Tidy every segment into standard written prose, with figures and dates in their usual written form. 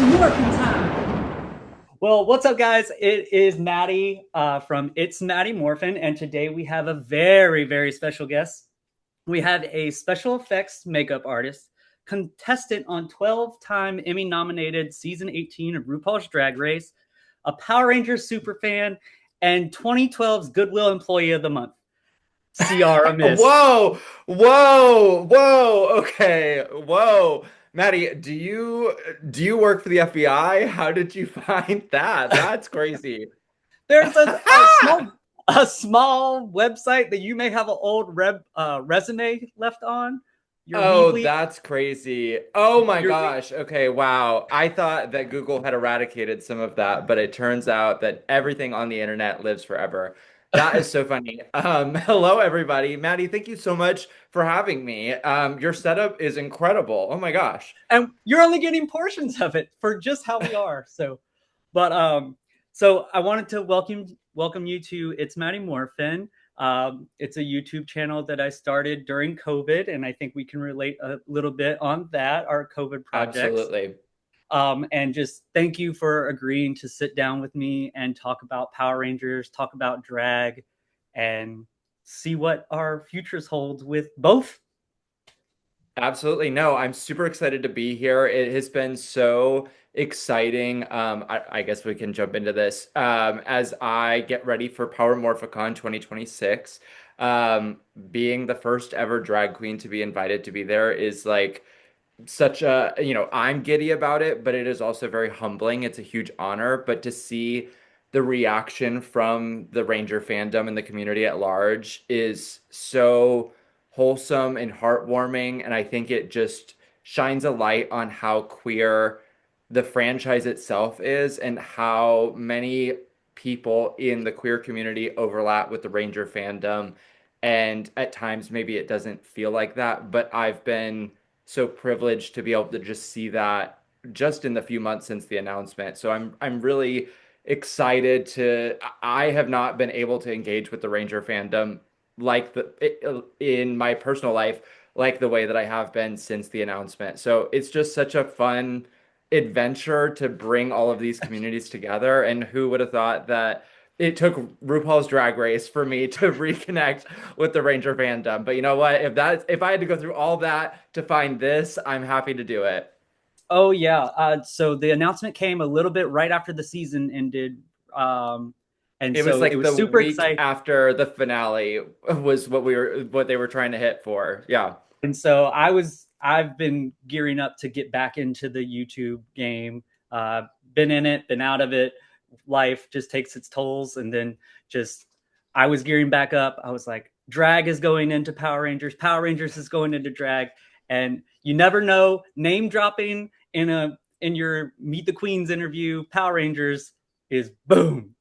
Morphin time. Well, what's up, guys? It is Maddie from It's Maddie Morphin, and today we have a very, very special guest. We have a special effects makeup artist, contestant on 12-time Emmy-nominated season 18 of RuPaul's Drag Race, a Power Rangers superfan, and 2012's Goodwill Employee of the Month, Ciara Myst. Whoa, whoa, whoa. Okay, whoa. Maddie, do you work for the FBI? How did you find that? That's crazy. There's a small website that you may have an old resume left on. Your Oh, Weebly, that's crazy. Oh my your gosh. Okay, wow. I thought that Google had eradicated some of that, but it turns out that everything on the internet lives forever. That is so funny. Hello everybody. Maddie, thank you so much for having me. Your setup is incredible. Oh my gosh. and you're only getting portions of it for just how we are. So I wanted to welcome you to It's Maddie Morphin. It's a YouTube channel that I started during COVID, and I think we can relate a little bit on that, our COVID projects. Absolutely. And just thank you for agreeing to sit down with me and talk about Power Rangers, talk about drag, and see what our futures hold with both. Absolutely. No, I'm super excited to be here. It has been so exciting. I guess we can jump into this. As I get ready for Power Morphicon 2026, being the first ever drag queen to be invited to be there is like such a, I'm giddy about it, but it is also very humbling. It's a huge honor. But to see the reaction from the Ranger fandom and the community at large is so wholesome and heartwarming. And I think it just shines a light on how queer the franchise itself is and how many people in the queer community overlap with the Ranger fandom. And at times, maybe it doesn't feel like that, but I've been so privileged to be able to just see that just in the few months since the announcement. So I'm really excited to I have not been able to engage with the Ranger fandom like in my personal life like the way that I have been since the announcement. So it's just such a fun adventure to bring all of these communities together, and who would have thought that it took RuPaul's Drag Race for me to reconnect with the Ranger fandom. But you know what? If I had to go through all that to find this, I'm happy to do it. Oh yeah. So the announcement came a little bit right after the season ended, and It was so it like was the super week exciting. after the finale was what they were trying to hit for. Yeah. And so I've been gearing up to get back into the YouTube game. Been in it, been out of it. Life just takes its tolls, and then just I was gearing back up. I was like, drag is going into Power Rangers. Power Rangers is going into drag, and you never know. Name dropping in your Meet the Queens interview, Power Rangers is boom,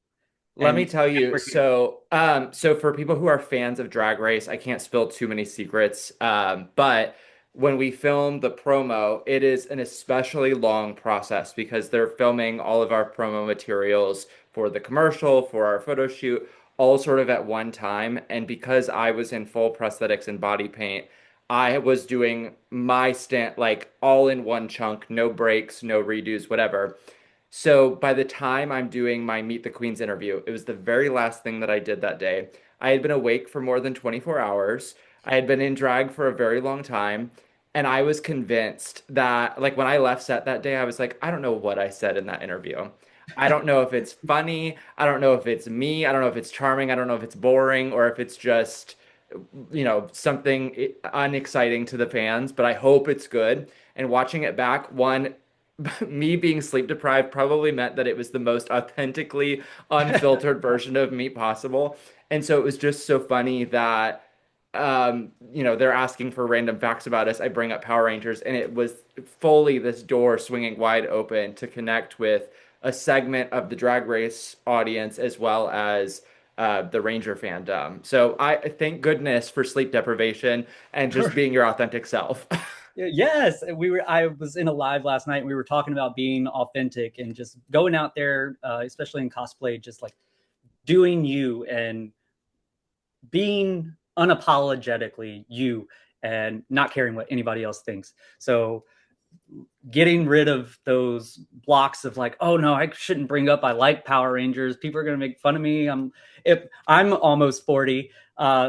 Let me and tell you, we're here. so for people who are fans of Drag Race, I can't spill too many secrets. But when we film the promo, it is an especially long process because they're filming all of our promo materials for the commercial, for our photo shoot, all sort of at one time. And because I was in full prosthetics and body paint, I was doing my stint like all in one chunk, no breaks, no redos, whatever. So by the time I'm doing my Meet the Queens interview, it was the very last thing that I did that day. I had been awake for more than 24 hours. I had been in drag for a very long time. And I was convinced that, like, when I left set that day, I was like, I don't know what I said in that interview. I don't know if it's funny. I don't know if it's me. I don't know if it's charming. I don't know if it's boring or if it's just, something unexciting to the fans, but I hope it's good. And watching it back, one, me being sleep deprived probably meant that it was the most authentically unfiltered version of me possible. And so it was just so funny that they're asking for random facts about us. I bring up Power Rangers, and it was fully this door swinging wide open to connect with a segment of the Drag Race audience as well as the Ranger fandom. So I thank goodness for sleep deprivation and just being your authentic self. Yes, we were. I was in a live last night. And we were talking about being authentic and just going out there, especially in cosplay, just like doing you and being unapologetically you and not caring what anybody else thinks. So getting rid of those blocks of like, oh no, I shouldn't bring up I like Power Rangers. People are gonna make fun of me. I'm almost 40,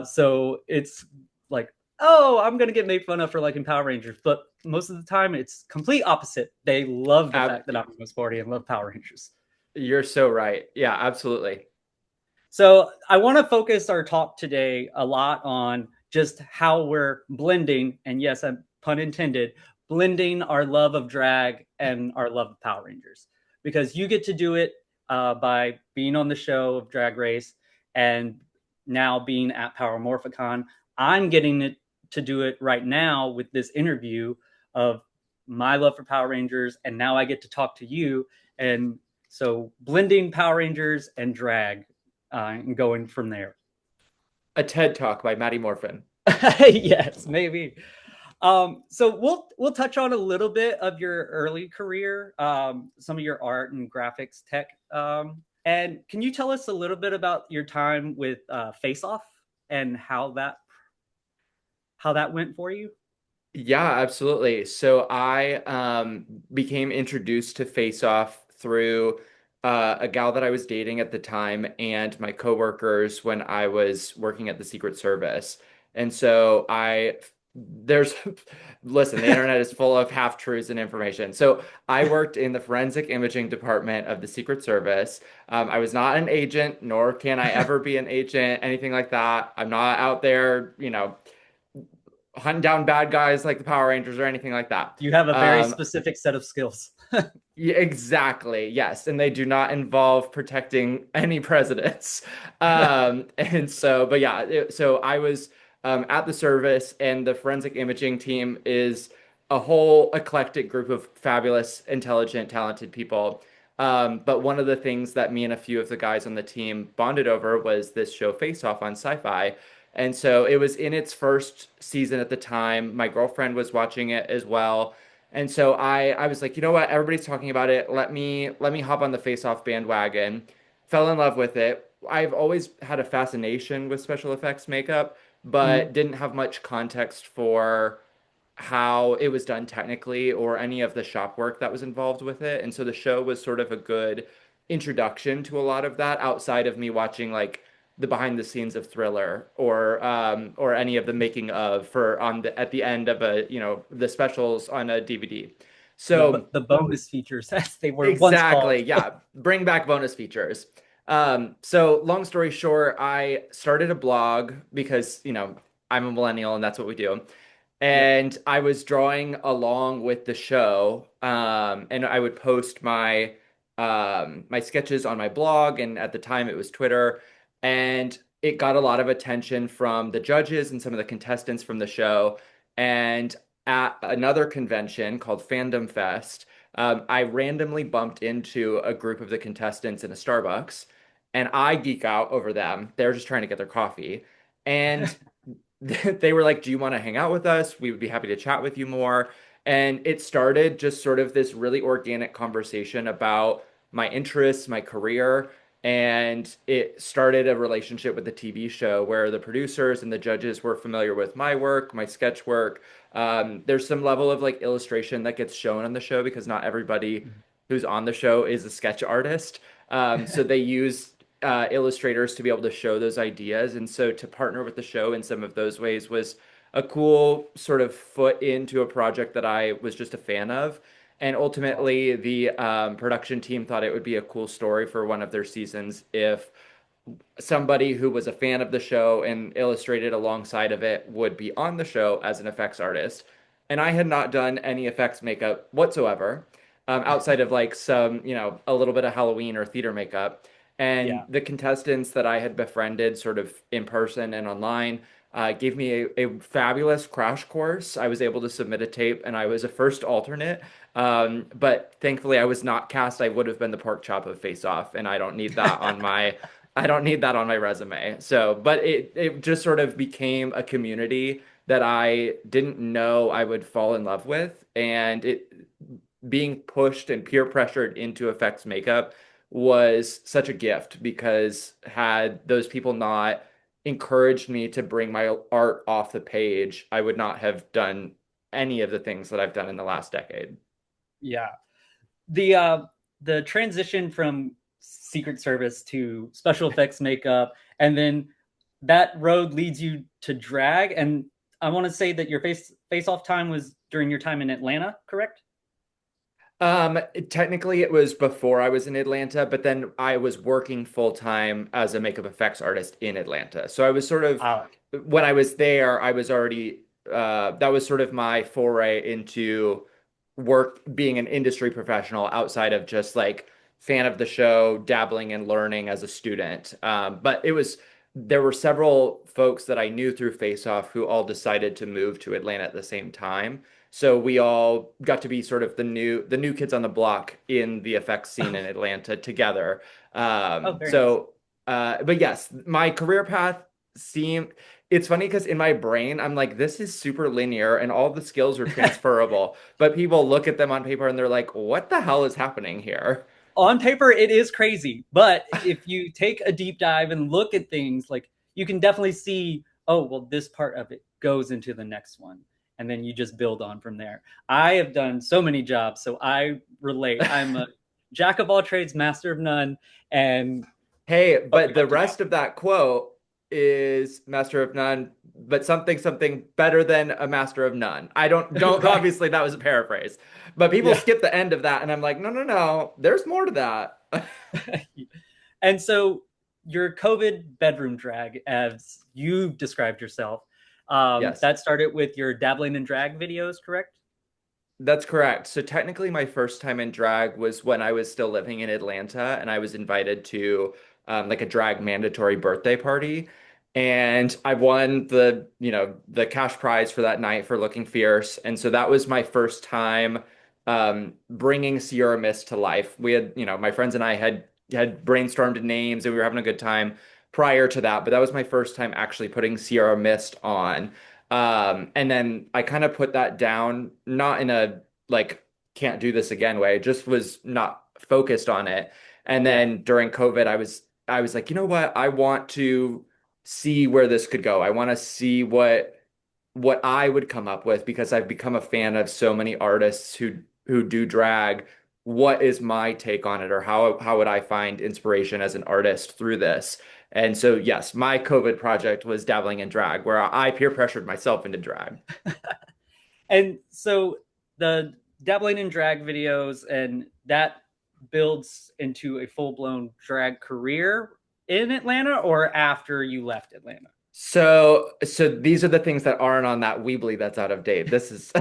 so it's like, oh, I'm gonna get made fun of for liking Power Rangers. But most of the time, it's complete opposite. They love the Ab fact that I'm almost 40 and love Power Rangers. you're so right. Yeah, absolutely. So I want to focus our talk today a lot on just how we're blending, and yes, I'm pun intended, blending our love of drag and our love of Power Rangers. Because you get to do it by being on the show of Drag Race and now being at Power Morphicon. I'm getting it to do it right now with this interview of my love for Power Rangers, and now I get to talk to you. And so blending Power Rangers and drag and going from there. A TED Talk by Maddie Morphin. Yes, maybe. So we'll touch on a little bit of your early career, some of your art and graphics tech. And can you tell us a little bit about your time with Face Off and how that went for you? Yeah, absolutely. So I became introduced to Face Off through a gal that I was dating at the time and my coworkers when I was working at the Secret Service. And so there's, listen, the internet is full of half truths and information. So I worked in the forensic imaging department of the Secret Service. I was not an agent, nor can I ever be an agent, anything like that. I'm not out there, hunting down bad guys like the Power Rangers or anything like that. You have a very Um, specific set of skills. yeah, exactly. Yes, and they do not involve protecting any presidents. And so, but yeah, so I was at the service, and the forensic imaging team is a whole eclectic group of fabulous, intelligent, talented people. But one of the things that me and a few of the guys on the team bonded over was this show Face Off on Sci-Fi. And so it was in its first season at the time. My girlfriend was watching it as well. And so I was like, you know what? Everybody's talking about it. Let me hop on the Face Off bandwagon. Fell in love with it. I've always had a fascination with special effects makeup, but Mhm. didn't have much context for how it was done technically or any of the shop work that was involved with it. And so the show was sort of a good introduction to a lot of that outside of me watching like the behind the scenes of Thriller or any of the making of for on the at the end of the specials on a DVD. So The bonus features, as they were once called. exactly. Yeah. Bring back bonus features. So long story short, I started a blog because, I'm a millennial and that's what we do. Yep. And I was drawing along with the show. And I would post my sketches on my blog, and at the time it was Twitter. And it got a lot of attention from the judges and some of the contestants from the show. And at another convention called Fandom Fest, I randomly bumped into a group of the contestants in a Starbucks, and I geek out over them. They're just trying to get their coffee. And they were like, "Do you want to hang out with us? We would be happy to chat with you more." And it started just sort of this really organic conversation about my interests, my career, and it started a relationship with the TV show where the producers and the judges were familiar with my work, my sketch work. There's some level of like illustration that gets shown on the show because not everybody who's on the show is a sketch artist. So they use illustrators to be able to show those ideas. And so to partner with the show in some of those ways was a cool sort of foot into a project that I was just a fan of. And Awesome. ultimately, the production team thought it would be a cool story for one of their seasons if somebody who was a fan of the show and illustrated alongside of it would be on the show as an effects artist. And I had not done any effects makeup whatsoever, outside of like some, a little bit of Halloween or theater makeup. And Yeah. the contestants that I had befriended sort of in person and online gave me a fabulous crash course. I was able to submit a tape and I was a first alternate. But thankfully I was not cast. I would have been the pork chop of Face Off, and I don't need that on my resume. So, but it just sort of became a community that I didn't know I would fall in love with, and it being pushed and peer pressured into effects makeup was such a gift because had those people not encouraged me to bring my art off the page, I would not have done any of the things that I've done in the last decade. Yeah. The transition from Secret Service to special effects makeup, and then that road leads you to drag. And I want to say that your face off time was during your time in Atlanta, correct? Um, Technically it was before I was in Atlanta, but then I was working full time as a makeup effects artist in Atlanta. So I was sort of, Ah, when I was there, I was already, that was sort of my foray into work being an industry professional outside of just like fan of the show, dabbling and learning as a student. But there were several folks that I knew through Face Off who all decided to move to Atlanta at the same time. So we all got to be sort of the new kids on the block in the effects scene in Atlanta together. oh, very nice. So, but yes, my career path seemed. It's funny because in my brain, I'm like, this is super linear and all the skills are transferable. But people look at them on paper and they're like, what the hell is happening here? On paper it is crazy, but if you take a deep dive and look at things, like, you can definitely see, oh well, this part of it goes into the next one, and then you just build on from there. I have done so many jobs, so I relate. I'm a jack of all trades, master of none, and Hey, oh, but we the got you now. rest of that quote is master of none, but something better than a master of none. I don't Right. obviously that was a paraphrase, but people Yeah. skip the end of that, and I'm like, no, no, no, there's more to that. And so your COVID bedroom drag, as you described yourself, Yes. that started with your dabbling in drag videos, correct? That's correct. So technically, my first time in drag was when I was still living in Atlanta, and I was invited to like a drag mandatory birthday party, and I won the cash prize for that night for looking fierce, and so that was my first time bringing Ciara Myst to life. We had, my friends and I had brainstormed names, and we were having a good time prior to that, but that was my first time actually putting Ciara Myst on. And then I kind of put that down, not in a like can't do this again way, just was not focused on it. And Yeah. then during COVID, I was like, you know what? I want to see where this could go. I want to see what I would come up with because I've become a fan of so many artists who do drag. What is my take on it, or how would I find inspiration as an artist through this? And so, yes, my COVID project was dabbling in drag, where I peer pressured myself into drag. And so the dabbling in drag videos, and that builds into a full blown drag career in Atlanta or after you left Atlanta? So these are the things that aren't on that Weebly that's out of date. This is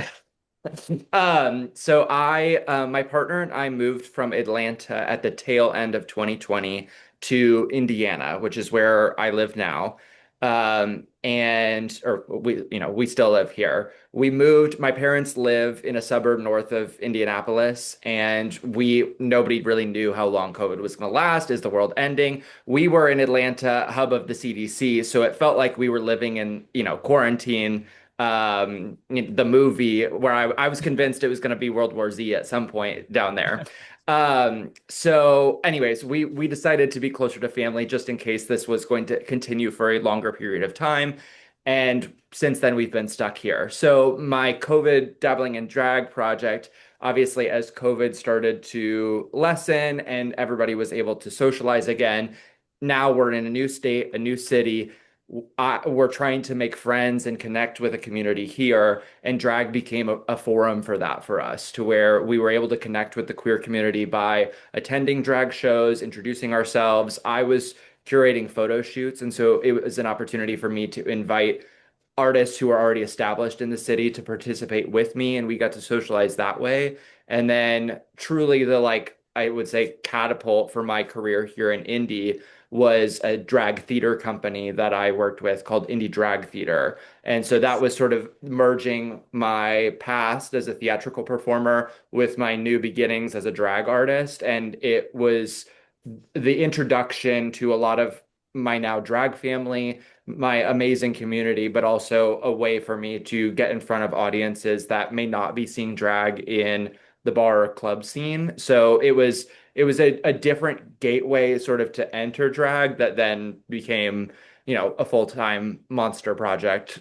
so my partner and I moved from Atlanta at the tail end of 2020 to Indiana, which is where I live now. And or we still live here. We moved, my parents live in a suburb north of Indianapolis, and nobody really knew how long COVID was going to last. Is the world ending? We were in Atlanta, hub of the CDC, so it felt like we were living in, quarantine, the movie where I was convinced it was going to be World War Z at some point down there. So anyways, we decided to be closer to family just in case this was going to continue for a longer period of time. And since then, we've been stuck here. So my COVID dabbling in drag project, obviously, as COVID started to lessen and everybody was able to socialize again, now we're in a new state, a new city. We're trying to make friends and connect with a community here, and drag became a forum for that for us, to where we were able to connect with the queer community by attending drag shows, introducing ourselves. I was curating photo shoots, and so it was an opportunity for me to invite artists who are already established in the city to participate with me, and we got to socialize that way. And then truly the, like, I would say, catapult for my career here in Indy was a drag theater company that I worked with called Indie Drag Theater. And so that Nice. was sort of merging my past as a theatrical performer with my new beginnings as a drag artist. And it was the introduction to a lot of my now drag family, my amazing community, but also a way for me to get in front of audiences that may not be seeing drag in the bar or club scene. So it was a different gateway sort of to enter drag that then became, a full-time monster project.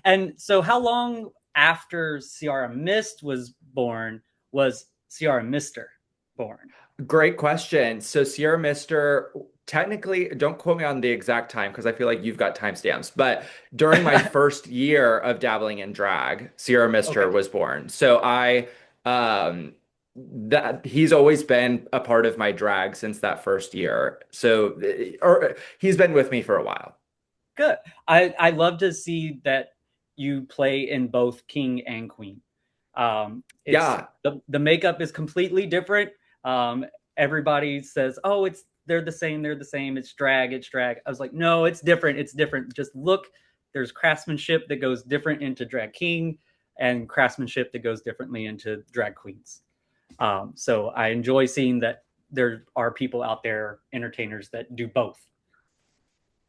And so how long after Ciara Myst was born, was Ciara Mister born? Great question. So Sierra Mister, technically, don't quote me on the exact time because I feel like you've got timestamps, but during my first year of dabbling in drag, Sierra Mister Okay. was born. So um that he's always been a part of my drag since that first year. So or he's been with me for a while. Good. I love to see that you play in both king and queen. It's Yeah, the makeup is completely different. Everybody says, "Oh, it's they're the same. They're the same. It's drag. It's drag." I was like, "No, it's different. It's different. Just look. There's craftsmanship that goes different into drag king, and craftsmanship that goes differently into drag queens." So I enjoy seeing that there are people out there, entertainers that do both.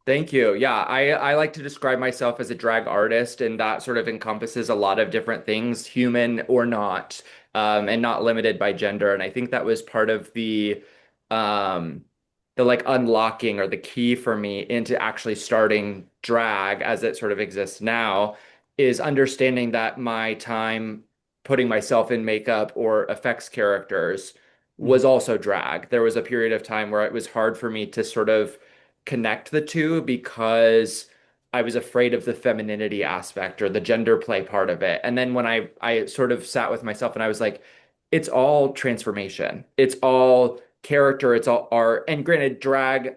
thank you. Yeah, I like to describe myself as a drag artist, and that sort of encompasses a lot of different things, human or not, and not limited by gender. And I think that was part of um, the like unlocking or the key for me into actually starting drag as it sort of exists now, is understanding that my time putting myself in makeup or effects characters was Mhm. also drag. There was a period of time where it was hard for me to sort of connect the two because I was afraid of the femininity aspect or the gender play part of it. And then when I sort of sat with myself and I was like, it's all transformation. It's all character, it's all art. And granted, drag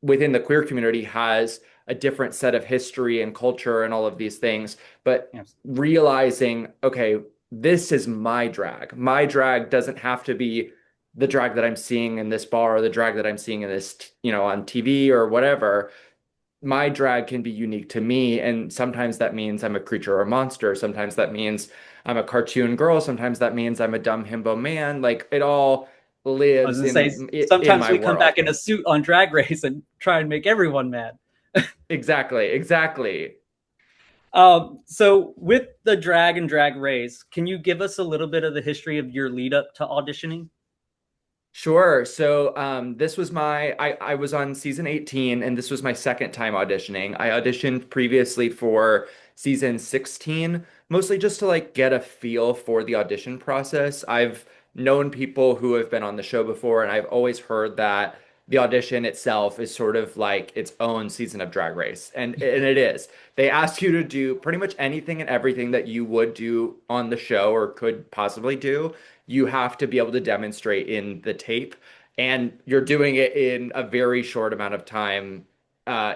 within the queer community has a different set of history and culture and all of these things, but Yes. realizing, okay, this is my drag. My drag doesn't have to be the drag that I'm seeing in this bar or the drag that I'm seeing in this, on TV or whatever. My drag can be unique to me. And sometimes that means I'm a creature or a monster. Sometimes that means I'm a cartoon girl. Sometimes that means I'm a dumb himbo man. Like it all I was lives gonna say in sometimes my we come back world. in a suit on Drag Race and try and make everyone mad. Exactly, exactly. So with the drag and drag race, can you give us a little bit of the history of your lead up to auditioning? Sure. So this was I was on season 18 and this was my second time auditioning. I auditioned previously for season 16, mostly just to like get a feel for the audition process. I've known people who have been on the show before, and I've always heard that the audition itself is sort of like its own season of Drag Race. And it is. They ask you to do pretty much anything and everything that you would do on the show or could possibly do. You have to be able to demonstrate in the tape, and you're doing it in a very short amount of time,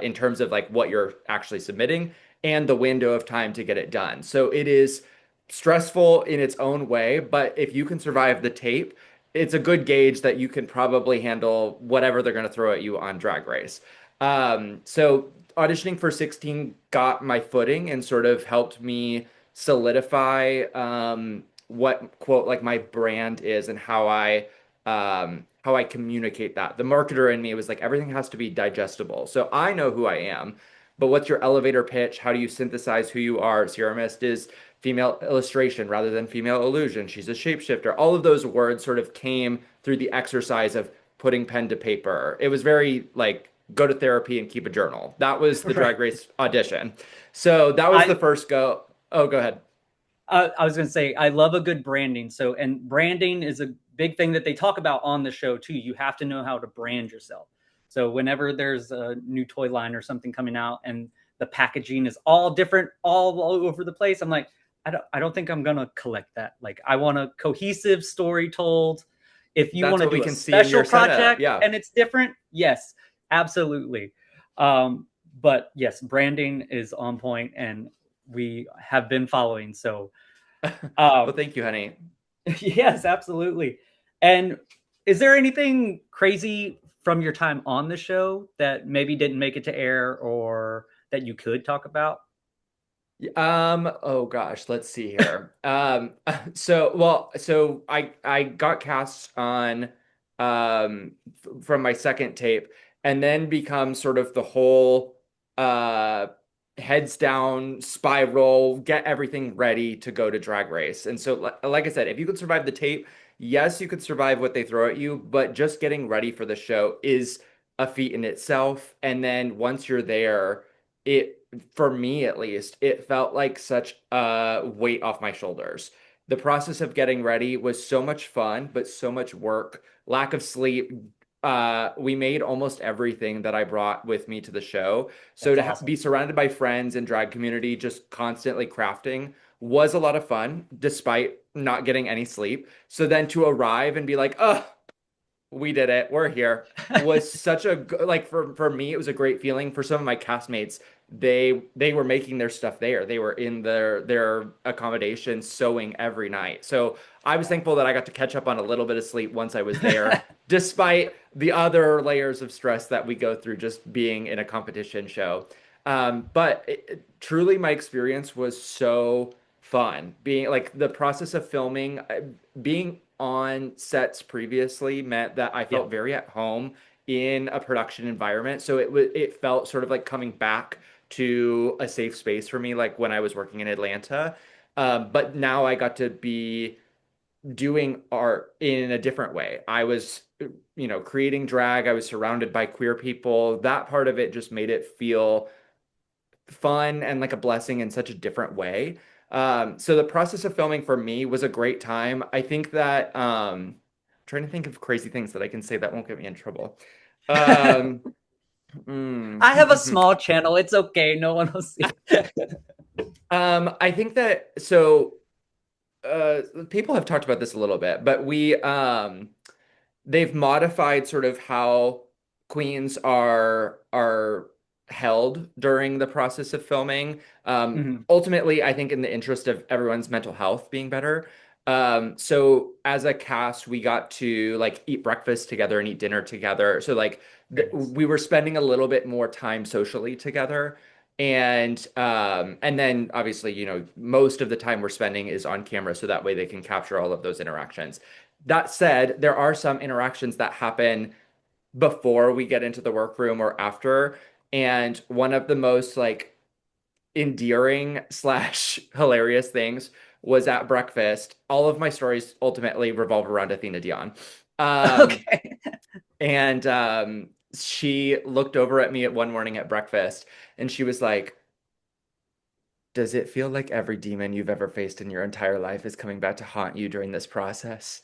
in terms of like what you're actually submitting and the window of time to get it done. So it is stressful in its own way, but if you can survive the tape, it's a good gauge that you can probably handle whatever they're going to throw at you on Drag Race. So auditioning for 16 got my footing and sort of helped me solidify what quote like my brand is and how I communicate that. The marketer in me was like everything has to be digestible. So I know who I am, but what's your elevator pitch? How do you synthesize who you are? Ciara Myst is female illustration rather than female illusion. She's a shapeshifter. All of those words sort of came through the exercise of putting pen to paper. It was very like go to therapy and keep a journal. That was the Right. Drag Race audition. So that was the I first go. Oh, go ahead. I was going to say I love a good branding. So and branding is a big thing that they talk about on the show too. You have to know how to brand yourself. So whenever there's a new toy line or something coming out and the packaging is all different all over the place, I'm like I don't think I'm going to collect that. Like I want a cohesive story told. If you That's want to what we do a can see in special your setup. project Yeah. and it's different, yes, absolutely. But yes, branding is on point and we have been following. So, Well, um, thank you, honey. yes, absolutely. And is there anything crazy from your time on the show that maybe didn't make it to air or that you could talk about? Oh gosh, let's see here. So I got cast on from my second tape and then become sort of the whole uh heads down spiral, get everything ready to go to Drag Race. And so like I said, if you could survive the tape, yes, you could survive what they throw at you, but just getting ready for the show is a feat in itself. And then once you're there, it for me at least, it felt like such a weight off my shoulders. The process of getting ready was so much fun, but so much work, lack of sleep. We made almost everything that I brought with me to the show. So That's to awesome. be surrounded by friends and drag community, just constantly crafting was a lot of fun, despite not getting any sleep. So then to arrive and be like, oh, we did it. We're here. Was such a like for me it was a great feeling. For some of my castmates, they were making their stuff there. They were in their accommodations sewing every night. So I was thankful that I got to catch up on a little bit of sleep once I was there, despite the other layers of stress that we go through just being in a competition show. But truly my experience was so fun. Being like the process of filming, being on sets previously meant that I Yeah. felt very at home in a production environment. So it felt sort of like coming back to a safe space for me, like when I was working in Atlanta. But now I got to be doing art in a different way. I was, creating drag. I was surrounded by queer people. That part of it just made it feel fun and like a blessing in such a different way. So the process of filming for me was a great time. I think that trying to think of crazy things that I can say that won't get me in trouble. Um, I have a mm. small channel. It's okay. No one will see. I think that so people have talked about this a little bit, but they've modified sort of how queens are held during the process of filming. Mhm. Ultimately, I think in the interest of everyone's mental health being better. So as a cast, we got to like eat breakfast together and eat dinner together. So like Very nice. we were spending a little bit more time socially together. And then obviously, most of the time we're spending is on camera, so that way they can capture all of those interactions. That said, there are some interactions that happen before we get into the workroom or after. And one of the most like endearing slash hilarious things was at breakfast. All of my stories ultimately revolve around Athena Dion. Um, Okay. and she looked over at me at one morning at breakfast and she was like, does it feel like every demon you've ever faced in your entire life is coming back to haunt you during this process?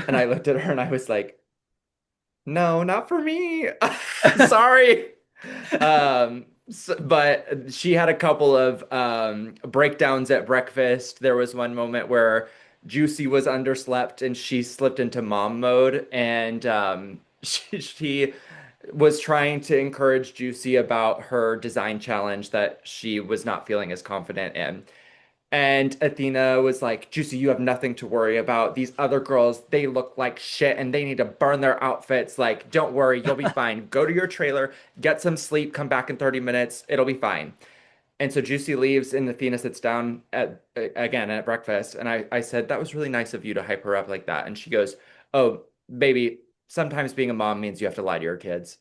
And I looked at her and I was like, no, not for me. Sorry. But she had a couple of breakdowns at breakfast. There was one moment where Juicy was underslept and she slipped into mom mode, and she was trying to encourage Juicy about her design challenge that she was not feeling as confident in. And Athena was like, Juicy, you have nothing to worry about. These other girls, they look like shit and they need to burn their outfits. Like, don't worry, you'll be fine. Go to your trailer, get some sleep, come back in 30 minutes. It'll be fine. And so Juicy leaves and Athena sits down again at breakfast. And I said, that was really nice of you to hype her up like that. And she goes, oh, baby, sometimes being a mom means you have to lie to your kids.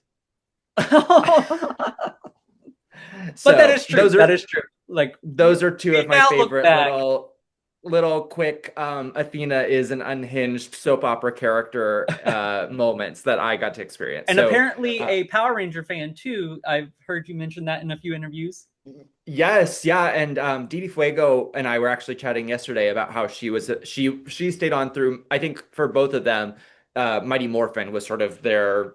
But that So is true. That is true. Like those are two we of my now look favorite back. little quick Athena is an unhinged soap opera character moments that I got to experience. And So apparently uh, a Power Ranger fan too. I've heard you mention that in a few interviews. yes, yeah, and Didi Fuego and I were actually chatting yesterday about how she stayed on through. I think for both of them, Mighty Morphin was sort of their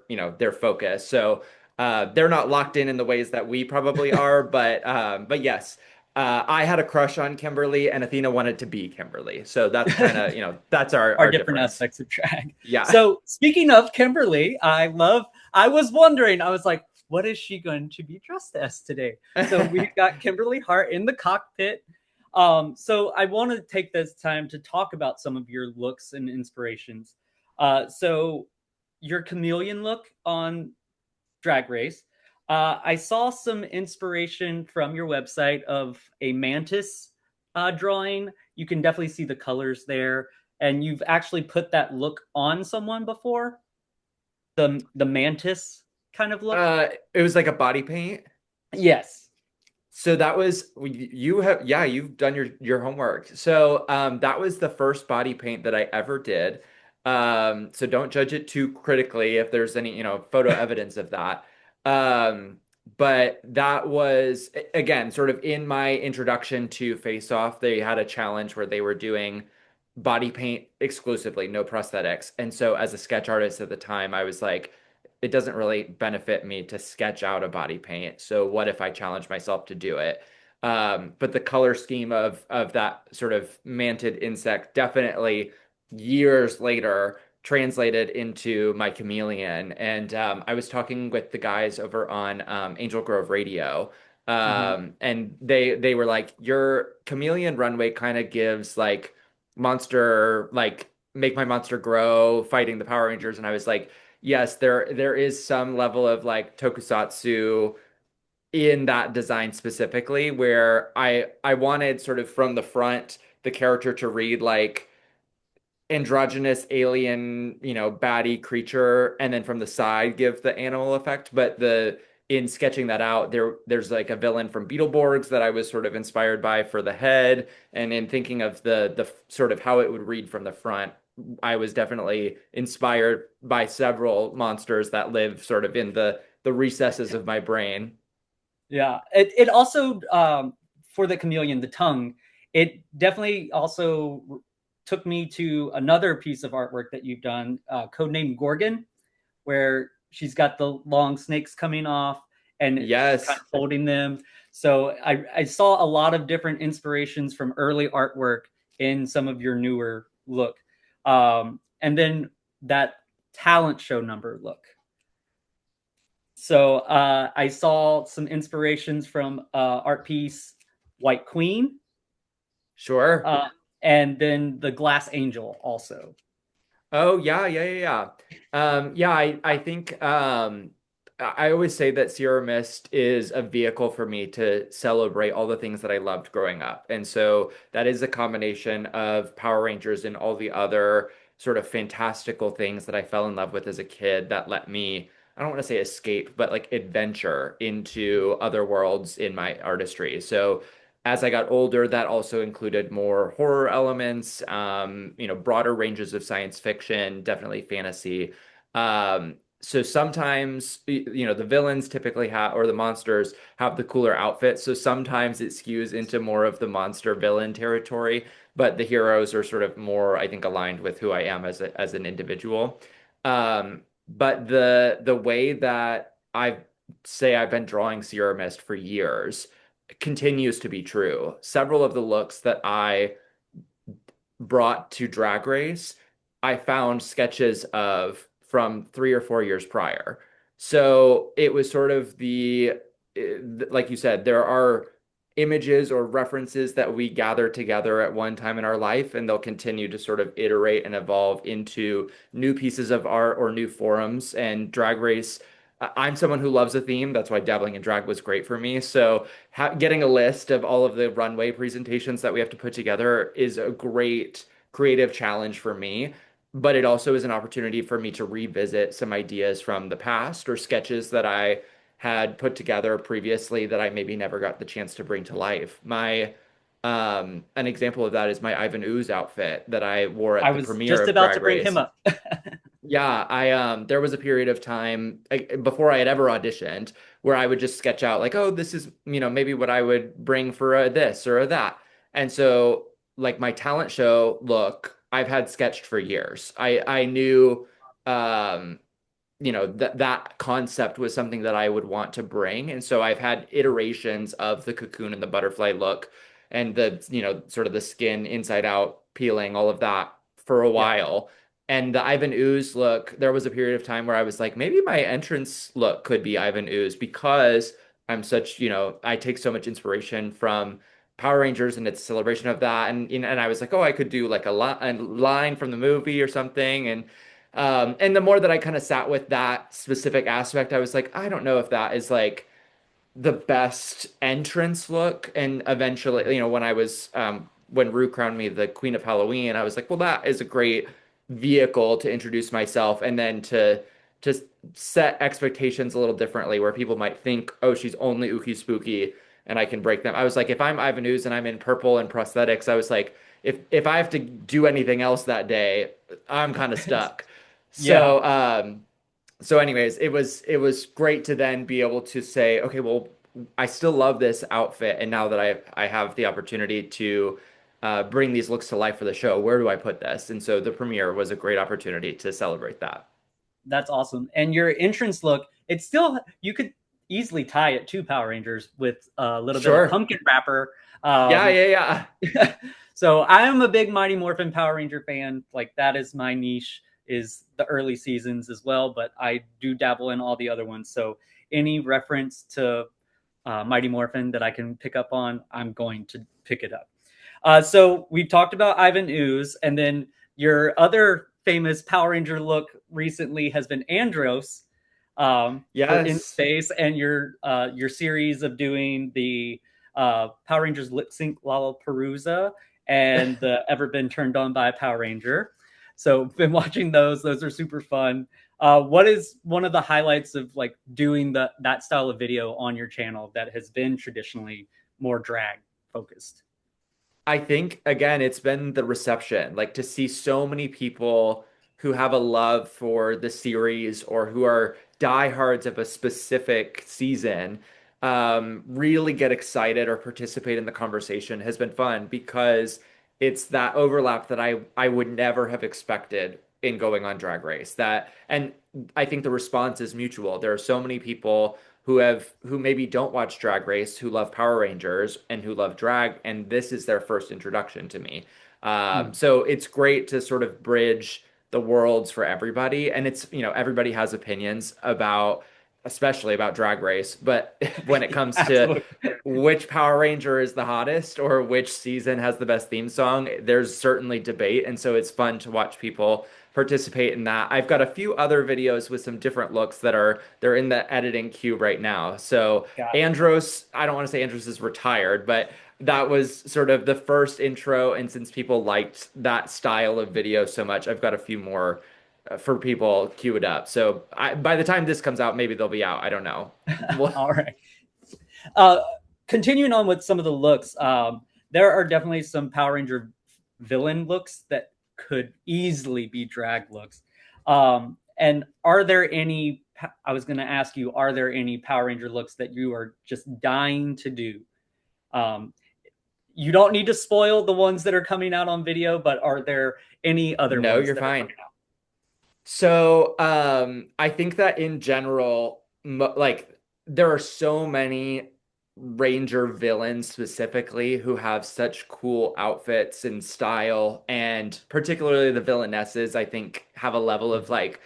focus. So they're not locked in the ways that we probably are, but yes, I had a crush on Kimberly, and Athena wanted to be Kimberly. So that's kind of that's our Are our different difference. aspects of drag. Yeah. So speaking of Kimberly, I was wondering, I was like, what is she going to be dressed as today? So we've got Kimberly Hart in the cockpit. So I want to take this time to talk about some of your looks and inspirations. So your chameleon look on Drag Race. I saw some inspiration from your website of a mantis drawing. You can definitely see the colors there, and you've actually put that look on someone before. The mantis kind of look. It was like a body paint. Yes. So that was you have yeah, you've done your homework. So that was the first body paint that I ever did. So don't judge it too critically if there's any, photo evidence of that. Um But that was again sort of in my introduction to Face Off. They had a challenge where they were doing body paint exclusively, no prosthetics. And so as a sketch artist at the time, I was like, it doesn't really benefit me to sketch out a body paint. So what if I challenge myself to do it? But the color scheme of that sort of manted insect definitely years later translated into my chameleon. And I was talking with the guys over on Angel Grove Radio, Hmm. and they were like, your chameleon runway kind of gives like monster, like make my monster grow, fighting the Power Rangers. And I was like, yes, there is some level of like tokusatsu in that design specifically, where I wanted sort of from the front the character to read like androgynous alien, baddie creature, and then from the side give the animal effect. But the in sketching that out, there's like a villain from Beetleborgs that I was sort of inspired by for the head, and in thinking of the sort of how it would read from the front, I was definitely inspired by several monsters that live sort of in the recesses of my brain. Yeah, it also for the chameleon, the tongue, it definitely also took me to another piece of artwork that you've done, codenamed Gorgon, where she's got the long snakes coming off and she's kind Yes, of holding them. So I saw a lot of different inspirations from early artwork in some of your newer look, and then that talent show number look. So I saw some inspirations from art piece White Queen, sure. uh, and then the Glass Angel also. Oh yeah, yeah, yeah, yeah. Yeah, I think I always say that Ciara Myst is a vehicle for me to celebrate all the things that I loved growing up. And so that is a combination of Power Rangers and all the other sort of fantastical things that I fell in love with as a kid that let me, I don't want to say escape, but like adventure into other worlds in my artistry. So as I got older, that also included more horror elements, broader ranges of science fiction, definitely fantasy. So sometimes, the villains typically have, or the monsters have the cooler outfits. So sometimes it skews into more of the monster villain territory, but the heroes are sort of more, I think, aligned with who I am as an individual. But the way that I've been drawing Sierra Mist for years continues to be true. Several of the looks that I brought to Drag Race, I found sketches of from 3 or 4 years prior. So it was sort of like you said, there are images or references that we gather together at one time in our life, and they'll continue to sort of iterate and evolve into new pieces of art or new forums. And Drag Race, I'm someone who loves a theme. That's why dabbling in drag was great for me. So getting a list of all of the runway presentations that we have to put together is a great creative challenge for me, but it also is an opportunity for me to revisit some ideas from the past or sketches that I had put together previously that I maybe never got the chance to bring to life. An example of that is my Ivan Ooze outfit that I wore at I the was premiere just of about to Drag bring him Race. up. Yeah, there was a period of time before I had ever auditioned where I would just sketch out like, oh, this is, maybe what I would bring for a this or a that. And so like my talent show look, I've had sketched for years. I knew um that concept was something that I would want to bring. And so I've had iterations of the cocoon and the butterfly look and the, sort of the skin inside out peeling, all of that for a Yeah, while. And the Ivan Ooze look, there was a period of time where I was like, maybe my entrance look could be Ivan Ooze because I'm such, I take so much inspiration from Power Rangers and its celebration of that. And I was like, oh, I could do like a line from the movie or something. And the more that I kind of sat with that specific aspect, I was like, I don't know if that is like the best entrance look. And eventually, when I was when Rue crowned me the Queen of Halloween, I was like, well, that is a great vehicle to introduce myself and then to set expectations a little differently, where people might think, oh, she's only Ookie Spooky, and I can break them. I was like, if I'm Ivan Ooze and I'm in purple and prosthetics, I was like, if I have to do anything else that day, I'm kind of stuck. yeah. So So anyways, it was great to then be able to say, okay, well, I still love this outfit, and now that I have the opportunity to bring these looks to life for the show, where do I put this? And so the premiere was a great opportunity to celebrate that. That's awesome. And your entrance look, it's still you could easily tie it to Power Rangers with a little bit of Sure. pumpkin wrapper. Yeah, Um, yeah, yeah. so I am a big Mighty Morphin Power Ranger fan. Like that is my niche is the early seasons as well, but I do dabble in all the other ones. So any reference to Mighty Morphin that I can pick up on, I'm going to pick it up. So we've talked about Ivan Ooze, and then your other famous Power Ranger look recently has been Andros for In Yes. Space, and your series of doing the Power Rangers lip sync Lollapalooza and the Ever Been Turned On by a Power Ranger. So been watching those; those are super fun. What is one of the highlights of like doing that style of video on your channel that has been traditionally more drag focused? I think again, it's been the reception, like to see so many people who have a love for the series or who are diehards of a specific season, really get excited or participate in the conversation has been fun because it's that overlap that I would never have expected in going on Drag Race. That and I think the response is mutual. There are so many people who maybe don't watch Drag Race, who love Power Rangers and who love drag, and this is their first introduction to me. Mm. So it's great to sort of bridge the worlds for everybody, and it's everybody has opinions about, especially about Drag Race, but when it comes to Absolutely. which Power Ranger is the hottest or which season has the best theme song, there's certainly debate, and so it's fun to watch people participate in that. I've got a few other videos with some different looks they're in the editing queue right now. So Got it. Andros, I don't want to say Andros is retired, but that was sort of the first intro. And since people liked that style of video so much, I've got a few more for people queued up. So by the time this comes out, maybe they'll be out. I don't know. Well, All right. Uh, Continuing on with some of the looks, there are definitely some Power Ranger villain looks that could easily be drag looks. And are there any? I was going to ask you, are there any Power Ranger looks that you are just dying to do? Um, you don't need to spoil the ones that are coming out on video, but are there any other no, ones you're that are fine. coming out? So, I think that in general, like there are so many Ranger villains specifically who have such cool outfits and style, and particularly the villainesses, I think have a level of like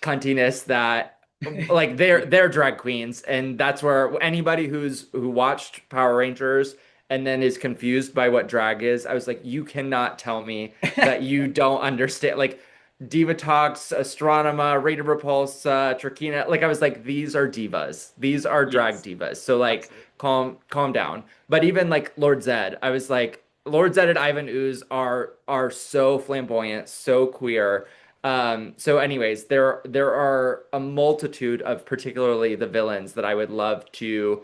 cuntiness that like they're drag queens, and that's where anybody who watched Power Rangers and then is confused by what drag is, I was like, you cannot tell me that you don't understand. Like Divatox, Astronema, Rita Repulsa, Trakina. Like I was like, these are divas. These are drag Yes, divas. So like absolutely. calm down. But even like Lord Zed, I was like, Lord Zed and Ivan Ooze are so flamboyant, so queer. So anyways, there are a multitude of particularly the villains that I would love to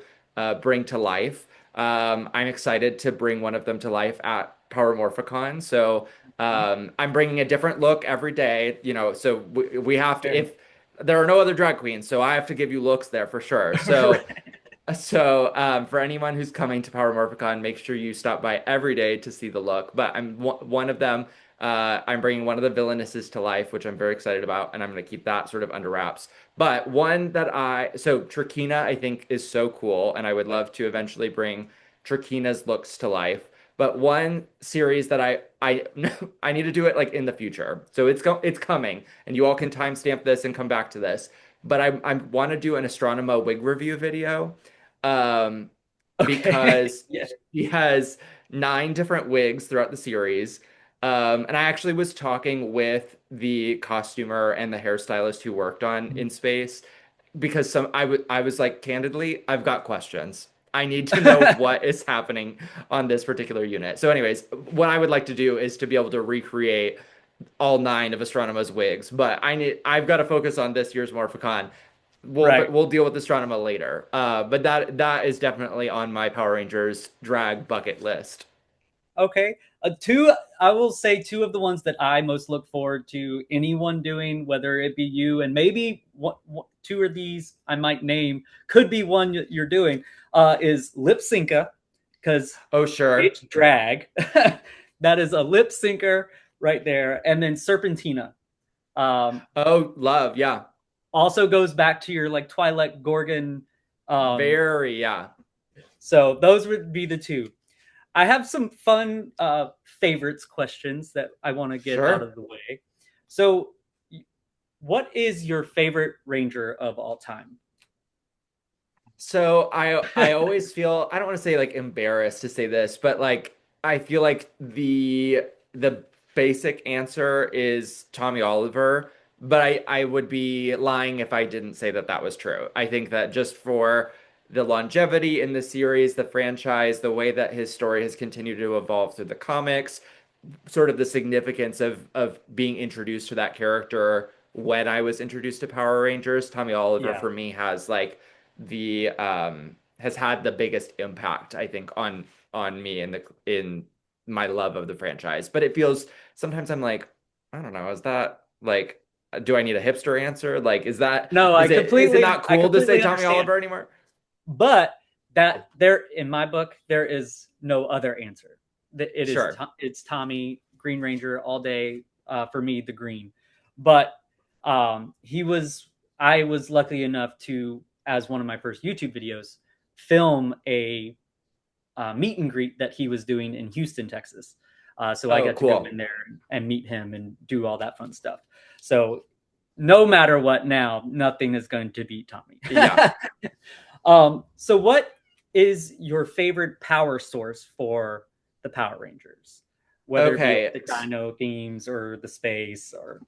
bring to life. I'm excited to bring one of them to life at Power Morphicon. So I'm bringing a different look every day, so we have to, Fair if there are no other drag queens, so I have to give you looks there for sure. So, enough. for anyone who's coming to Power Morphicon, make sure you stop by every day to see the look. But I'm one of them. I'm bringing one of the villainesses to life, which I'm very excited about, and I'm going to keep that sort of under wraps. But one that so Trakina, I think, is so cool, and I would love to eventually bring Trakina's looks to life. But one series that I I need to do it like in the future. So it's coming, and you all can timestamp this and come back to this. But I want to do an Astronema wig review video, um, Okay. because Yeah. she has 9 different wigs throughout the series. And I actually was talking with the costumer and the hairstylist who worked on In Space because I was like, candidly, I've got questions. I need to know what is happening on this particular unit. So, anyways, what I would like to do is to be able to recreate all 9 of Astronema's wigs, but I've got to focus on this year's Morphicon. Right. We'll deal with Astronema later. But that is definitely on my Power Rangers drag bucket list. Okay. Two, I will say two of the ones that I most look forward to anyone doing, whether it be you and maybe two of these I might name, could be one you're doing, is Lip Synca, because Oh, sure. it's drag. That is a lip syncer right there. And then Serpentina. Oh, love. Yeah. Also goes back to your like Twilight Gorgon. Very, yeah. So those would be the two. I have some fun favorites questions that I want to get out Sure. of the way. So, what is your favorite Ranger of all time? So I always feel I don't want to say like embarrassed to say this, but like I feel like the basic answer is Tommy Oliver, but I would be lying if I didn't say that that was true. I think that just for the longevity in the series, the franchise, the way that his story has continued to evolve through the comics, sort of the significance of being introduced to that character when I was introduced to Power Rangers. Tommy Oliver Yeah. for me has like the has had the biggest impact, I think, on me in my love of the franchise. But it feels sometimes I'm like, I don't know, is that like do I need a hipster answer? Like, No, is it not I cool to say completely Tommy understand. Oliver anymore? But that there, in my book, there is no other answer. It is Sure. it's Tommy Green Ranger all day for me, the green. But he was I was lucky enough to, as one of my first YouTube videos, film a meet and greet that he was doing in Houston, Texas. So I Oh, got to go cool. in there and meet him and do all that fun stuff. So no matter what, now nothing is going to beat Tommy. Yeah. So what is your favorite power source for the Power Rangers? Whether it be like Okay. the dino themes or the space or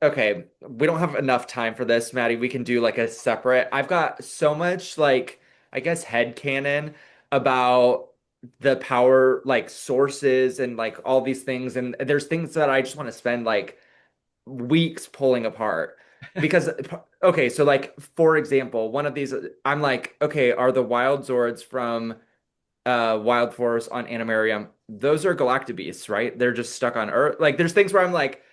Okay, we don't have enough time for this, Maddie. We can do like a separate. I've got so much like I guess head canon about the power like sources and like all these things and there's things that I just want to spend like weeks pulling apart because okay, so like for example, one of these I'm like, okay, are the Wild Zords from Wild Force on Animarium, those are Galactabeasts, right? They're just stuck on Earth. Like there's things where I'm like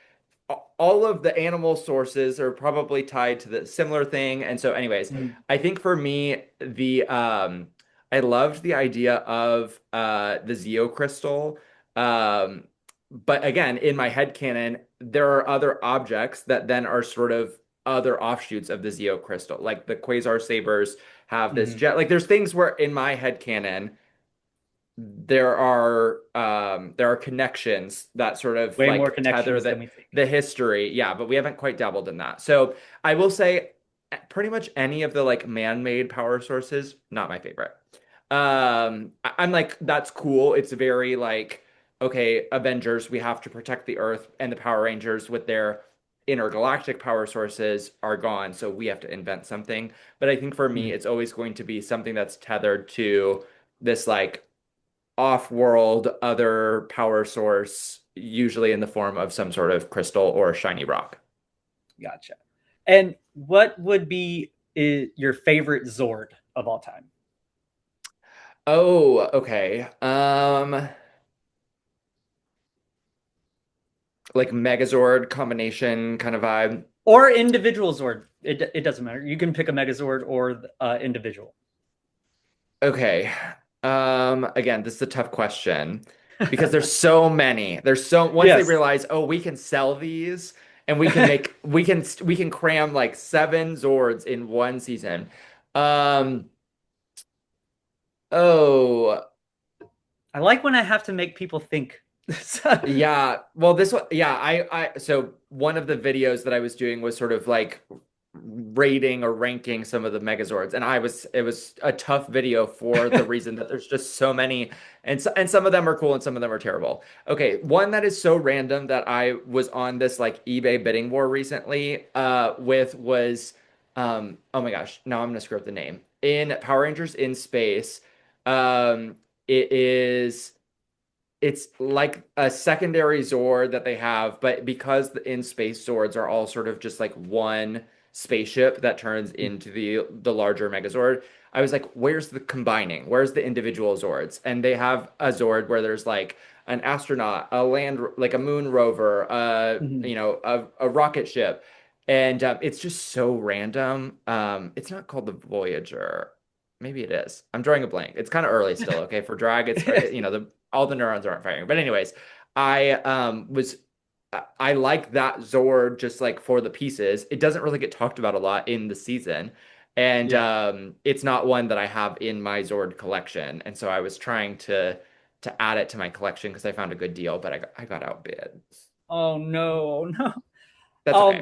all of the animal sources are probably tied to the similar thing. And so, anyways, mm, I think for me, the I loved the idea of the Zeo crystal. Um, but again, in my head canon, there are other objects that then are sort of other offshoots of the Zeo crystal. Like the Quasar Sabers have this mhm. jet. Like there's things where in my head canon there are connections that sort of Way more like tether connections than we think. the history. Yeah, but we haven't quite dabbled in that. So I will say pretty much any of the like man-made power sources, not my favorite. I'm like, that's cool. It's very like, okay, Avengers, we have to protect the Earth, and the Power Rangers with their intergalactic power sources are gone, so we have to invent something. But I think for me, Mm. it's always going to be something that's tethered to this like off-world other power source, usually in the form of some sort of crystal or shiny rock. Gotcha. And what would be your favorite Zord of all time? Oh, okay. Like Megazord combination kind of vibe. Or individual Zord. It doesn't matter. You can pick a Megazord or individual. Okay. Again, this is a tough question because there's so many. There's so once they Yes. realize, oh, we can sell these and we can cram like seven Zords in one season. Um, oh, I like when I have to make people think. yeah. Well, this one, yeah, so one of the videos that I was doing was sort of like rating or ranking some of the Megazords, and it was a tough video for the reason that there's just so many, and some of them are cool and some of them are terrible. Okay, one that is so random that I was on this like eBay bidding war recently, with was, oh my gosh, now I'm gonna screw up the name. In Power Rangers in Space, it is it's like a secondary Zord that they have, but because the in space Zords are all sort of just like one spaceship that turns into the larger Megazord. I was like, where's the combining? Where's the individual Zords? And they have a Zord where there's like an astronaut, a land, like a moon rover, Mhm. a rocket ship, and it's just so random. It's not called the Voyager. Maybe it is. I'm drawing a blank. It's kind of early still. Okay, for drag, it's the all the neurons aren't firing. But anyways, I was I like that Zord just like for the pieces. It doesn't really get talked about a lot in the season. And Yeah. it's not one that I have in my Zord collection. And so I was trying to add it to my collection because I found a good deal, but I got outbid. Oh no, oh no. That's Um,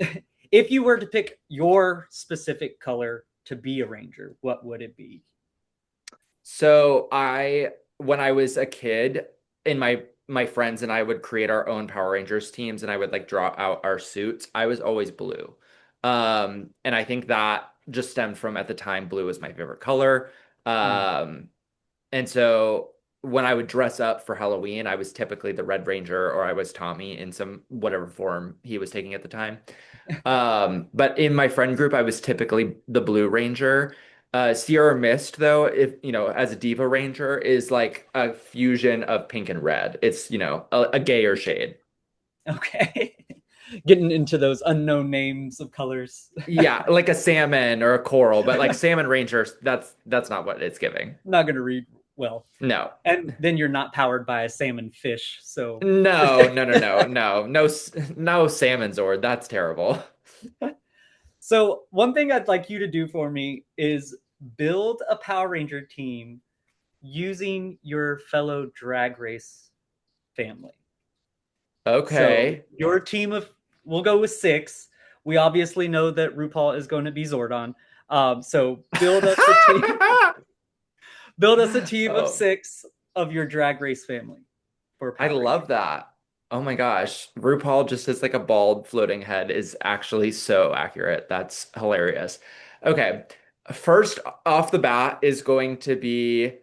okay. if you were to pick your specific color to be a ranger, what would it be? So when I was a kid, in my friends and I would create our own Power Rangers teams, and I would like draw out our suits. I was always blue, and I think that just stemmed from at the time blue was my favorite color. Mm. Um, and so when I would dress up for Halloween, I was typically the Red Ranger or I was Tommy in some whatever form he was taking at the time. But in my friend group, I was typically the Blue Ranger. Ciara Myst, though, if as a Diva Ranger, is like a fusion of pink and red. It's, a gayer shade. Okay. Getting into those unknown names of colors. Yeah, like a salmon or a coral, but like salmon rangers, that's not what it's giving. Not going to read well. No. And then you're not powered by a salmon fish. So, No, no, no, no, no, no, no salmon Zord. That's terrible. so one thing I'd like you to do for me is build a Power Ranger team using your fellow drag race family. So Okay. your team of, we'll go with six. We obviously know that RuPaul is going to be Zordon. So build us a team of Oh. six of your drag race family for I Power love Rangers. that. Oh my gosh. RuPaul just as like a bald floating head is actually so accurate. That's hilarious. Okay. First off the bat is going to be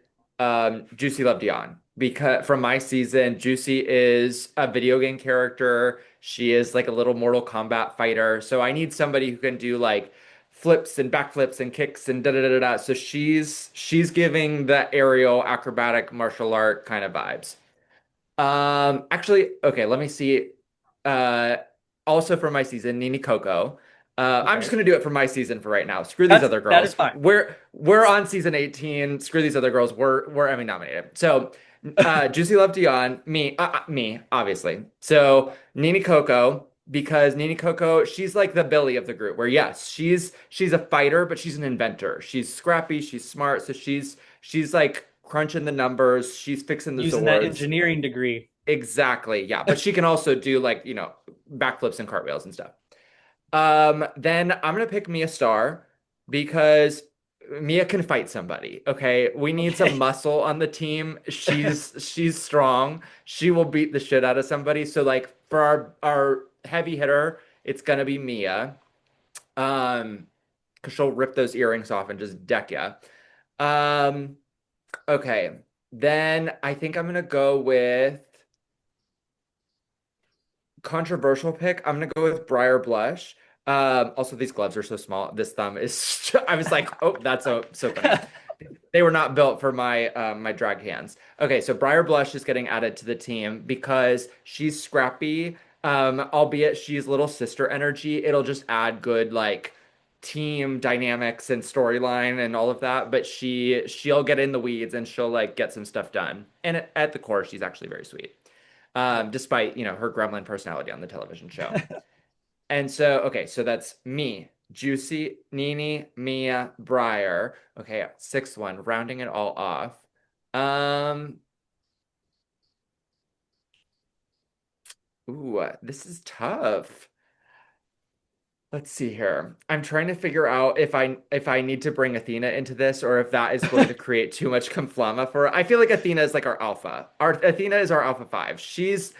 Juicy Love Dion because from my season, Juicy is a video game character. She is like a little Mortal Kombat fighter. So I need somebody who can do like flips and backflips and kicks and da da da da. Da. So she's giving the aerial acrobatic martial art kind of vibes. Actually, okay, let me see. Uh, Also for my season, Nini Coco. I'm just Okay, gonna do it for my season for right now. Screw these that's other that is girls. fine. We're on season 18. Screw these other girls. We're Emmy nominated. So, Juicy Love Dion, me, obviously. So Nini Coco, because Nini Coco, she's like the Billy of the group. Where yes, she's a fighter, but she's an inventor. She's scrappy. She's smart. So she's like crunching the numbers. She's fixing the Using that Zords. engineering degree. Exactly. Yeah. But she can also do like, backflips and cartwheels and stuff. Then I'm gonna pick Mia Star because Mia can fight somebody. Okay. We need some Okay. muscle on the team. She's strong. She will beat the shit out of somebody. So like for our heavy hitter, it's gonna be Mia. Because she'll rip those earrings off and just deck ya. Um, okay. Then I think I'm gonna go with controversial pick. I'm gonna go with Briar Blush. Also, these gloves are so small. This thumb is. I was like, oh, that's so funny. They were not built for my drag hands. Okay, so Briar Blush is getting added to the team because she's scrappy. Albeit she's little sister energy. It'll just add good like team dynamics and storyline and all of that. But she'll get in the weeds and she'll like get some stuff done. And at the core, she's actually very sweet despite her gremlin personality on the television show. And so, okay, so that's me, Juicy, Nini, Mia, Briar. Okay, sixth one, rounding it all off. Um, this is tough. Let's see here. I'm trying to figure out if I need to bring Athena into this or if that is going to create too much conflama for her. I feel like Athena is like our alpha. Our Athena is our alpha five. She's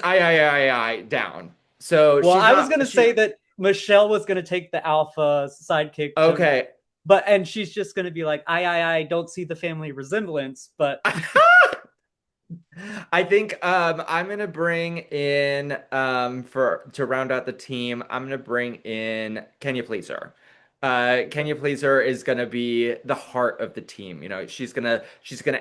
I down. So Well, she's I was not gonna she's say that Michelle was gonna take the alpha sidekick to, okay. and she's just gonna be like, I don't see the family resemblance, but I think I'm gonna bring in for to round out the team, I'm gonna bring in Kenya Pleaser. Kenya Pleaser is gonna be the heart of the team. You know, she's gonna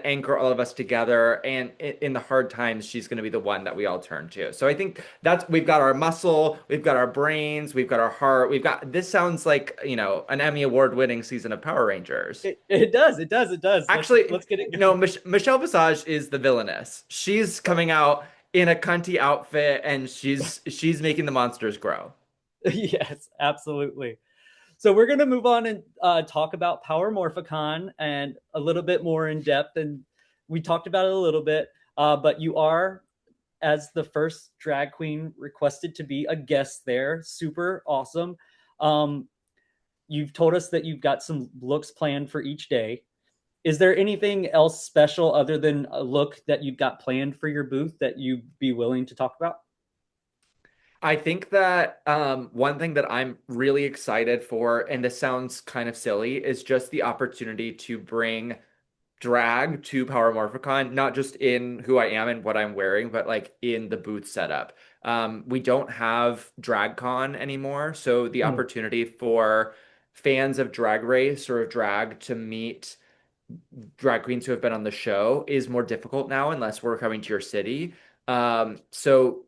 anchor all of us together, and in the hard times, she's gonna be the one that we all turn to. So I think that's we've got our muscle, we've got our brains, we've got our heart, we've got this sounds like, an Emmy Award winning season of Power Rangers. It does. It does. It does. Actually, Let's get it no, going. Michelle Visage is the villainess. She's coming out in a cunty outfit and she's making the monsters grow. Yes, absolutely. So we're going to move on and talk about Power Morphicon and a little bit more in depth. And we talked about it a little bit, but you are, as the first drag queen, requested to be a guest there. Super awesome. Um, you've told us that you've got some looks planned for each day. Is there anything else special other than a look that you've got planned for your booth that you'd be willing to talk about? I think that one thing that I'm really excited for, and this sounds kind of silly, is just the opportunity to bring drag to Power Morphicon, not just in who I am and what I'm wearing, but like in the booth setup. We don't have DragCon anymore, so the Mm. opportunity for fans of Drag Race or of drag to meet drag queens who have been on the show is more difficult now unless we're coming to your city. So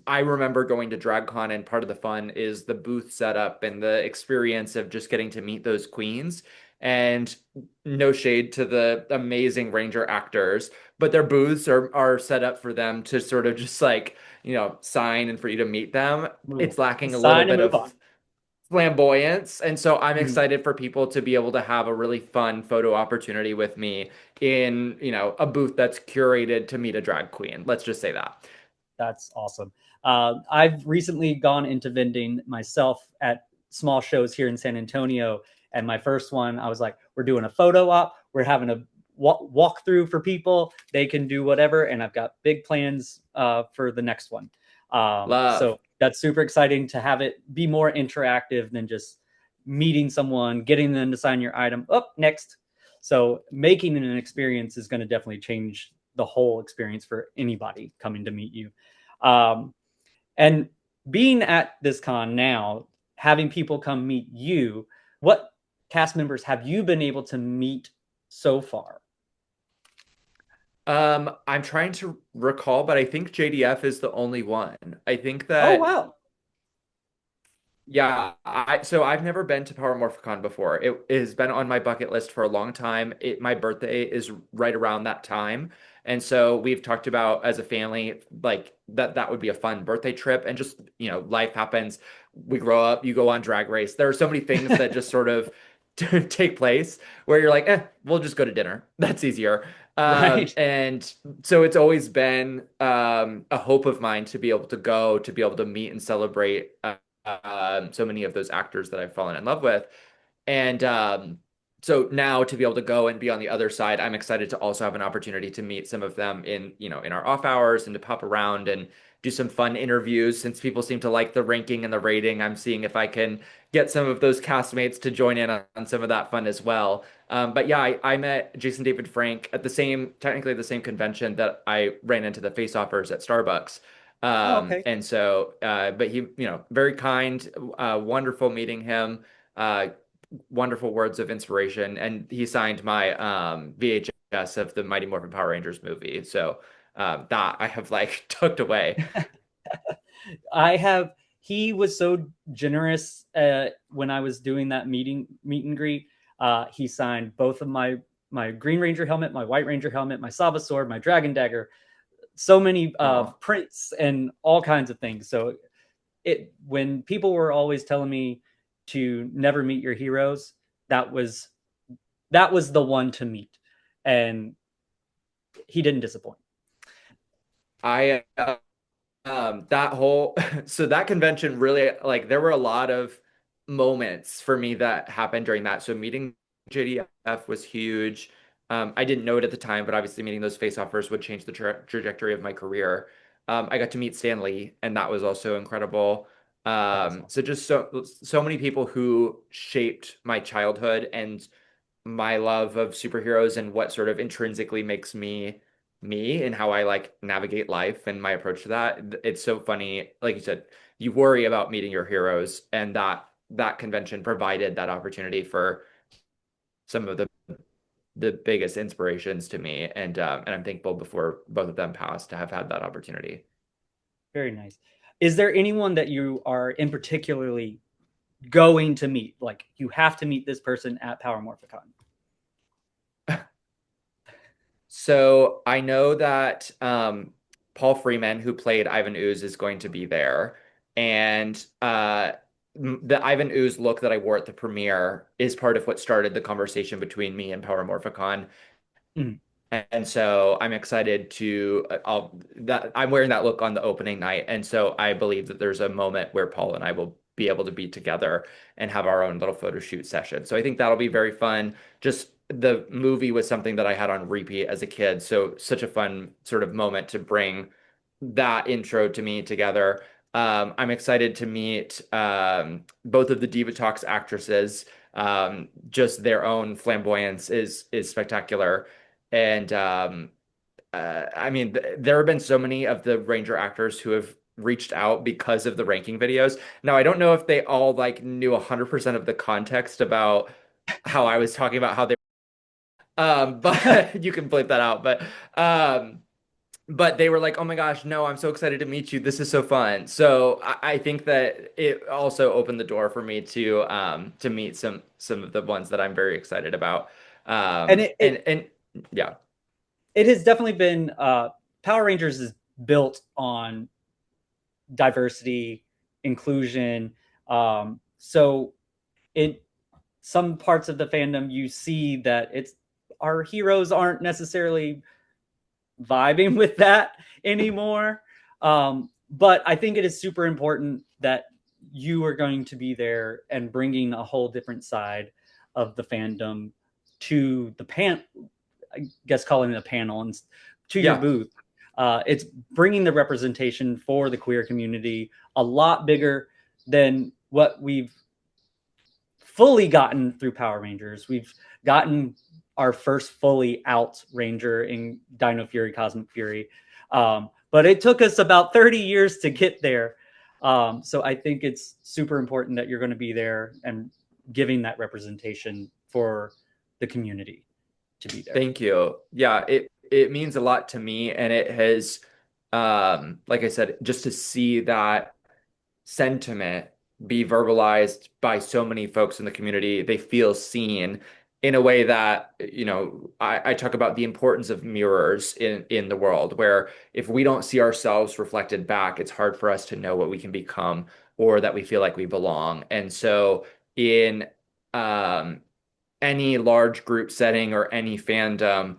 I remember going to DragCon, and part of the fun is the booth setup and the experience of just getting to meet those queens. And no shade to the amazing Ranger actors, but their booths are set up for them to sort of just like, sign and for you to meet them. Move. It's lacking a little Sign and bit move of on. flamboyance. And so I'm Mm. excited for people to be able to have a really fun photo opportunity with me in, a booth that's curated to meet a drag queen. Let's just say that. That's awesome. I've recently gone into vending myself at small shows here in San Antonio. And my first one, I was like, we're doing a photo op. We're having a walk through for people. They can do whatever. And I've got big plans for the next one. Love. So that's super exciting to have it be more interactive than just meeting someone, getting them to sign your item. Up next. So making it an experience is going to definitely change the whole experience for anybody coming to meet you. Um, and being at this con now, having people come meet you, what cast members have you been able to meet so far? I'm trying to recall, but I think JDF is the only one. I think Oh, that wow. Yeah, so I've never been to Power Morphicon before. It has been on my bucket list for a long time. My birthday is right around that time. And so we've talked about as a family like that would be a fun birthday trip, and just, life happens. We grow up, you go on Drag Race. There are so many things that just sort of take place where you're like, we'll just go to dinner. That's easier. Right. And so it's always been a hope of mine to be able to go, to be able to meet and celebrate so many of those actors that I've fallen in love with. And so now to be able to go and be on the other side, I'm excited to also have an opportunity to meet some of them in our off hours, and to pop around and do some fun interviews. Since people seem to like the ranking and the rating, I'm seeing if I can get some of those castmates to join in on some of that fun as well. But yeah, I met Jason David Frank at technically the same convention that I ran into the face offers at Starbucks. Oh, okay. But he, very kind, wonderful meeting him, uh, wonderful words of inspiration. And he signed my VHS of the Mighty Morphin Power Rangers movie. So that I have like tucked away. I have. He was so generous when I was doing that meet and greet. He signed both of my Green Ranger helmet, my White Ranger helmet, my Saba sword, my Dragon dagger, so many Oh, prints and all kinds of things. So it when people were always telling me to never meet your heroes, that was the one to meet, and he didn't disappoint. I that whole so that convention really, like, there were a lot of moments for me that happened during that. So meeting JDF was huge. I didn't know it at the time, but obviously meeting those face offers would change the trajectory of my career. I got to meet Stan Lee, and that was also incredible. That was So awesome. just so many people who shaped my childhood and my love of superheroes and what sort of intrinsically makes me me and how I like navigate life and my approach to that. It's so funny. Like you said, you worry about meeting your heroes, and that convention provided that opportunity for some of the biggest inspirations to me, and I'm thankful before both of them passed to have had that opportunity. Very nice. Is there anyone that you are in particularly going to meet? Like you have to meet this person at Power Morphicon. So I know that Paul Freeman, who played Ivan Ooze, is going to be there, and the Ivan Ooze look that I wore at the premiere is part of what started the conversation between me and Power Morphicon. Mm. And so I'm excited to I'm wearing that look on the opening night, and so I believe that there's a moment where Paul and I will be able to be together and have our own little photo shoot session. So I think that'll be very fun. Just the movie was something that I had on repeat as a kid, so such a fun sort of moment to bring that intro to me together. I'm excited to meet both of the Diva Talks actresses. Just their own flamboyance is spectacular. And I mean, there have been so many of the Ranger actors who have reached out because of the ranking videos. Now, I don't know if they all like knew 100% of the context about how I was talking about how they but you can bleep that out. Um but they were like, "Oh my gosh, no, I'm so excited to meet you. This is so fun." So I think that it also opened the door for me to meet some of the ones that I'm very excited about. And And yeah. it has definitely been Power Rangers is built on diversity, inclusion. So in some parts of the fandom, you see that it's our heroes aren't necessarily vibing with that anymore. But I think it is super important that you are going to be there and bringing a whole different side of the fandom to the I guess calling it a panel and to your Yeah. booth. It's bringing the representation for the queer community a lot bigger than what we've fully gotten through Power Rangers. We've gotten our first fully out Ranger in Dino Fury, Cosmic Fury. But it took us about 30 years to get there. So I think it's super important that you're going to be there and giving that representation for the community to be there. Thank you. Yeah, it means a lot to me, and it has like I said, just to see that sentiment be verbalized by so many folks in the community. They feel seen in a way that, I talk about the importance of mirrors in the world, where if we don't see ourselves reflected back, it's hard for us to know what we can become or that we feel like we belong. And so in um, any large group setting or any fandom,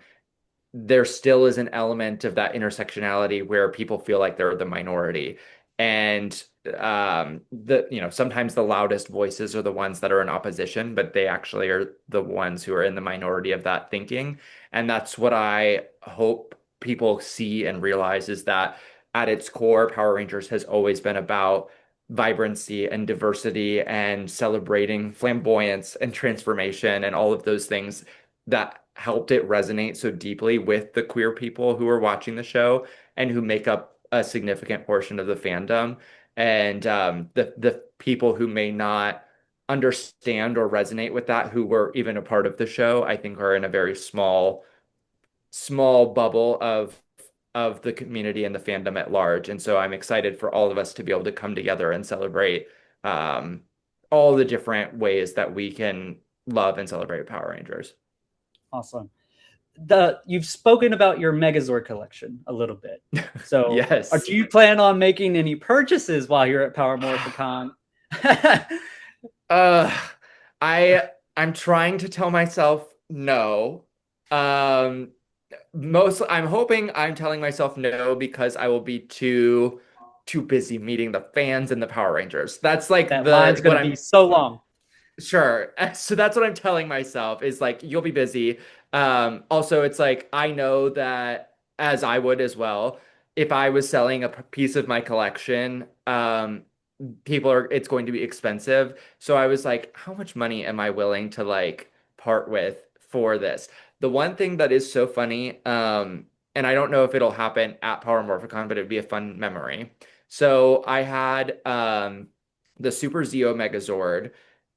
there still is an element of that intersectionality where people feel like they're the minority. And sometimes the loudest voices are the ones that are in opposition, but they actually are the ones who are in the minority of that thinking. And that's what I hope people see and realize, is that at its core, Power Rangers has always been about vibrancy and diversity and celebrating flamboyance and transformation and all of those things that helped it resonate so deeply with the queer people who are watching the show and who make up a significant portion of the fandom. And the people who may not understand or resonate with that, who were even a part of the show, I think are in a very small bubble of the community and the fandom at large. And so I'm excited for all of us to be able to come together and celebrate um, all the different ways that we can love and celebrate Power Rangers. Awesome. You've spoken about your Megazord collection a little bit. So, Yes. do you plan on making any purchases while you're at Power Morphicon? Uh, I'm trying to tell myself no. Um, I'm hoping I'm telling myself no because I will be too busy meeting the fans and the Power Rangers. That's like That the line's going what to be I'm so long. sure. So that's what I'm telling myself, is like, you'll be busy. Also, it's like I know that, as I would as well, if I was selling a piece of my collection, it's going to be expensive. So I was like, how much money am I willing to like part with for this? The one thing that is so funny, and I don't know if it'll happen at Power Morphicon, but it'd be a fun memory. So I had the Super Zeo Megazord,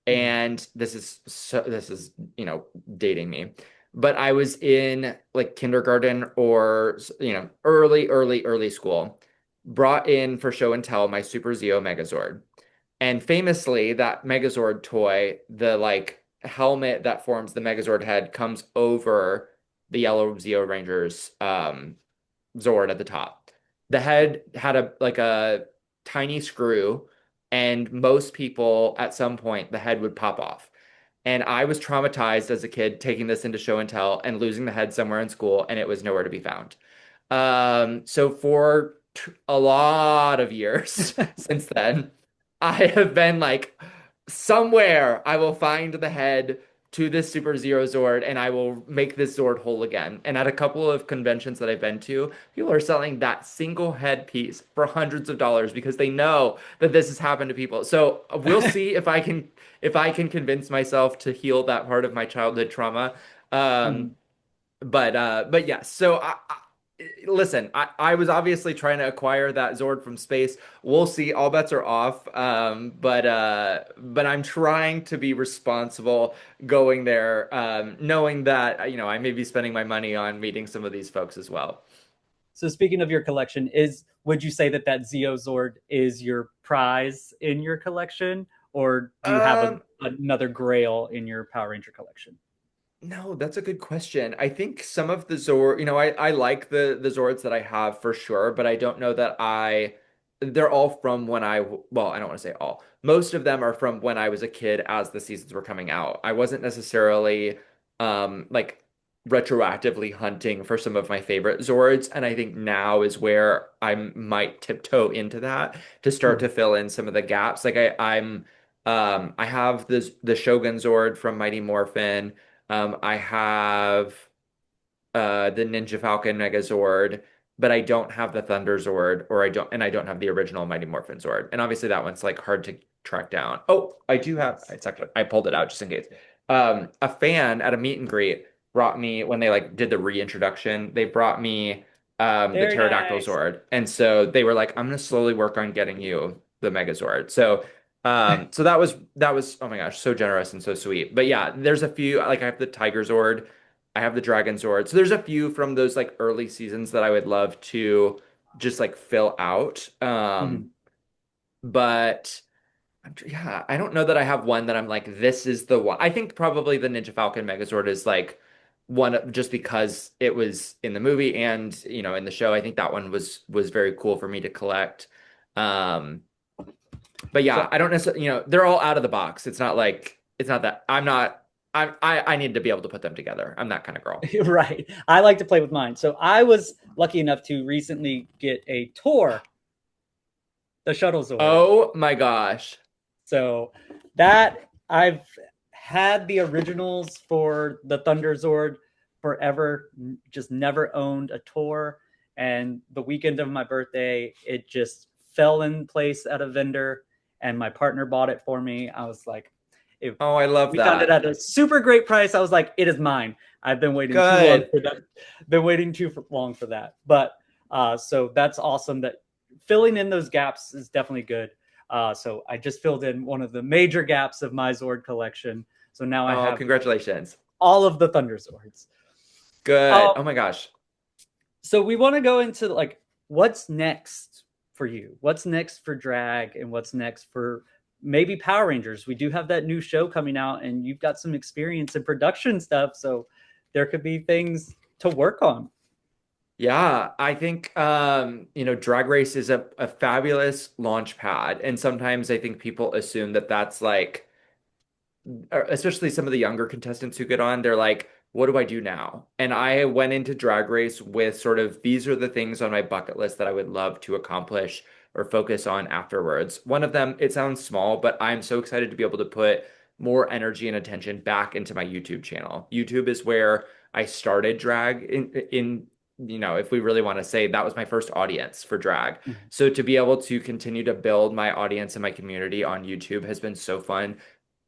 Mhm. and this is dating me, but I was in like kindergarten or early school, brought in for show and tell my Super Zeo Megazord. And famously, that Megazord toy, the like helmet that forms the Megazord head comes over the yellow Zeo Ranger's Zord at the top. The head had a tiny screw, and most people at some point the head would pop off. And I was traumatized as a kid taking this into show and tell and losing the head somewhere in school, and it was nowhere to be found. So for a lot of years since then, I have been like, somewhere I will find the head to this Super Zero Zord and I will make this Zord whole again. And at a couple of conventions that I've been to, people are selling that single head piece for hundreds of dollars because they know that this has happened to people. So we'll see if I can convince myself to heal that part of my childhood trauma. Um, Mhm. but yes, so listen, I was obviously trying to acquire that Zord from space. We'll see. All bets are off. But I'm trying to be responsible going there, knowing that I may be spending my money on meeting some of these folks as well. So speaking of your collection, is would you say that that Zeozord is your prize in your collection, or do you have Um, another Grail in your Power Ranger collection? No, that's a good question. I think some of the Zord, I like the Zords that I have for sure, but I don't know that they're all from when well, I don't want to say all. Most of them are from when I was a kid as the seasons were coming out. I wasn't necessarily like retroactively hunting for some of my favorite Zords, and I think now is where I might tiptoe into that to start to Mhm. fill in some of the gaps. Like I have the Shogun Zord from Mighty Morphin. I have the Ninja Falcon Megazord, but I don't have the Thunder Zord, and I don't have the original Mighty Morphin Zord. And obviously that one's like hard to track down. Oh, I do have. Yes. It's actually I pulled it out just in case. A fan at a meet and greet brought me when they like did the reintroduction. They brought me the Very Pterodactyl nice. Zord, and so they were like, "I'm gonna slowly work on getting you the Megazord." So that was oh my gosh, so generous and so sweet. But yeah, there's a few like I have the Tiger Zord. I have the Dragon Zord. So there's a few from those like early seasons that I would love to just like fill out. Mhm. But yeah, I don't know that I have one that I'm like, this is the one. I think probably the Ninja Falcon Megazord is like just because it was in the movie and in the show. I think that one was very cool for me to collect. Um, but yeah, So I don't necessarily, they're all out of the box. It's not that I'm not I need to be able to put them together. I'm that kind of girl. right, I like to play with mine. So I was lucky enough to recently get a tour, the Shuttle Zord. Oh my gosh. So that I've had the originals for the Thunder Zord forever, just never owned a tour. And the weekend of my birthday, it just fell in place at a vendor, and my partner bought it for me. I was like, if Oh, I love we found it that. at a super great price, I was like, it is mine. I've been waiting too long Good. for that. Been waiting too long for that. But so that's awesome. That filling in those gaps is definitely good. So I just filled in one of the major gaps of my Zord collection. So now I Oh, have congratulations. all of the Thunder Zords. Good. Um, Oh my gosh. so we want to go into like what's next for you? What's next for drag and what's next for maybe Power Rangers? We do have that new show coming out and you've got some experience in production stuff, so there could be things to work on. Yeah, I think Drag Race is a fabulous launch pad. And sometimes I think people assume that that's like especially some of the younger contestants who get on, they're like, what do I do now? And I went into Drag Race with sort of these are the things on my bucket list that I would love to accomplish or focus on afterwards. One of them, it sounds small, but I'm so excited to be able to put more energy and attention back into my YouTube channel. YouTube is where I started drag in if we really want to say that was my first audience for drag. So to be able to continue to build my audience and my community on YouTube has been so fun.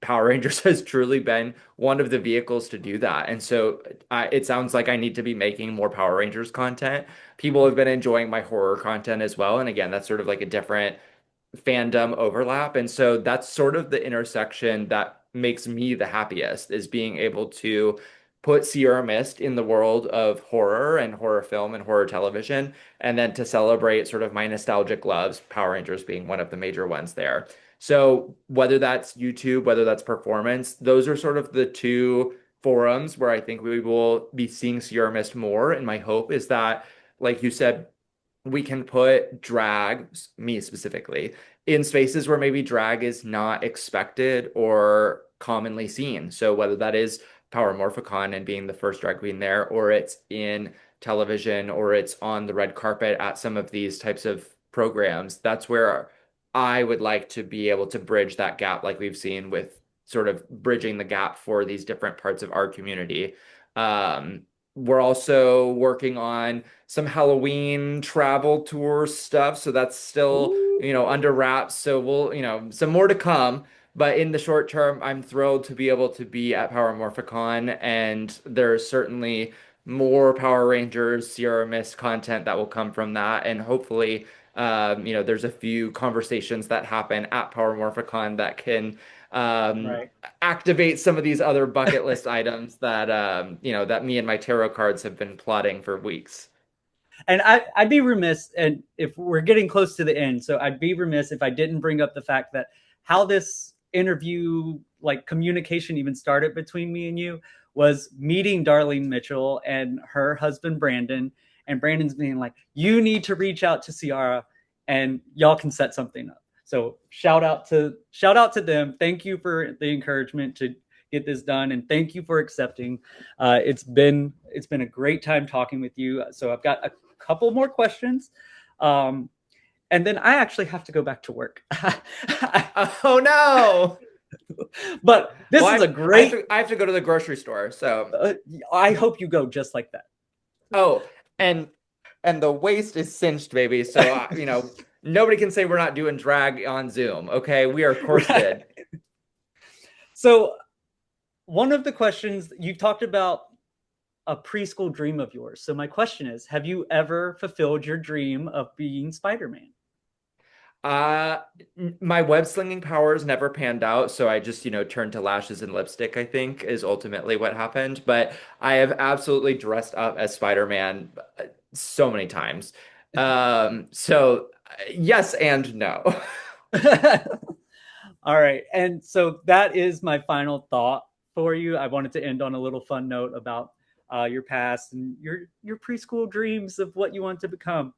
Power Rangers has truly been one of the vehicles to do that. And so it sounds like I need to be making more Power Rangers content. People have been enjoying my horror content as well. And again, that's sort of like a different fandom overlap. And so that's sort of the intersection that makes me the happiest is being able to put Sierra Mist in the world of horror and horror film and horror television, and then to celebrate sort of my nostalgic loves, Power Rangers being one of the major ones there. So whether that's YouTube, whether that's performance, those are sort of the two forums where I think we will be seeing Sierra Mist more. And my hope is that, like you said, we can put drag, me specifically, in spaces where maybe drag is not expected or commonly seen. So whether that is Power Morphicon and being the first drag queen there, or it's in television, or it's on the red carpet at some of these types of programs, that's where I would like to be able to bridge that gap, like we've seen with sort of bridging the gap for these different parts of our community. Um, we're also working on some Halloween travel tour stuff. So that's still, under wraps. So we'll, some more to come. But in the short term, I'm thrilled to be able to be at Power Morphicon, and there's certainly more Power Rangers Sierra Mist content that will come from that. And hopefully, there's a few conversations that happen at Power Morphicon that can um, Right. activate some of these other bucket list items that that me and my tarot cards have been plotting for weeks. And I'd be remiss, and if we're getting close to the end, so I'd be remiss if I didn't bring up the fact that how this interview, like communication, even started between me and you was meeting Darlene Mitchell and her husband Brandon, and Brandon's being like, "You need to reach out to Ciara, and y'all can set something up." So shout out to them. Thank you for the encouragement to get this done, and thank you for accepting. It's been a great time talking with you. So I've got a couple more questions. And then I actually have to go back to work. Oh no! But this Well, is a great. I have to go to the grocery store. So, I hope you go just like that. oh, and the waist is cinched, baby. So, nobody can say we're not doing drag on Zoom. Okay, we are corseted. Right. So, one of the questions you talked about a preschool dream of yours. So, my question is, have you ever fulfilled your dream of being Spider-Man? Uh, my web slinging powers never panned out, so I just, turned to lashes and lipstick, I think, is ultimately what happened. But I have absolutely dressed up as Spider-Man so many times. So yes and no. All right. And so that is my final thought for you. I wanted to end on a little fun note about your past and your preschool dreams of what you want to become.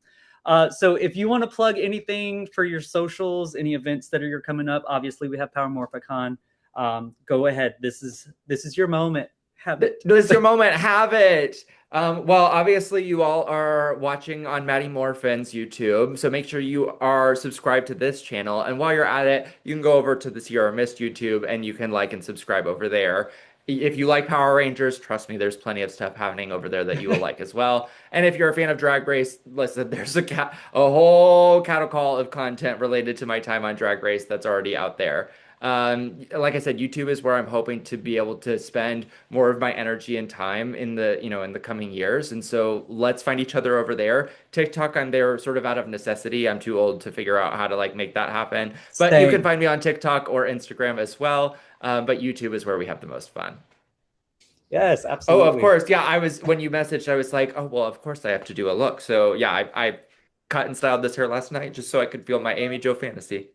So if you want to plug anything for your socials, any events that are coming up, obviously we have Power Morphicon. Go ahead. This is your moment. Have it. This is your moment. Have it. Well, obviously, you all are watching on Maddie Morphin's YouTube, so make sure you are subscribed to this channel. And while you're at it, you can go over to the Sierra Mist YouTube and you can like and subscribe over there. If you like Power Rangers, trust me, there's plenty of stuff happening over there that you will like as well. And if you're a fan of Drag Race, listen, there's a whole cattle call of content related to my time on Drag Race that's already out there. Like I said, YouTube is where I'm hoping to be able to spend more of my energy and time in the coming years. And so let's find each other over there. TikTok, I'm there sort of out of necessity. I'm too old to figure out how to like make that happen. But you can Same. find me on TikTok or Instagram as well. But YouTube is where we have the most fun. Yes, Oh, of absolutely. course. Yeah, when you messaged, I was like, oh, well, of course I have to do a look. So yeah, I cut and styled this hair last night just so I could feel my Amy Jo fantasy.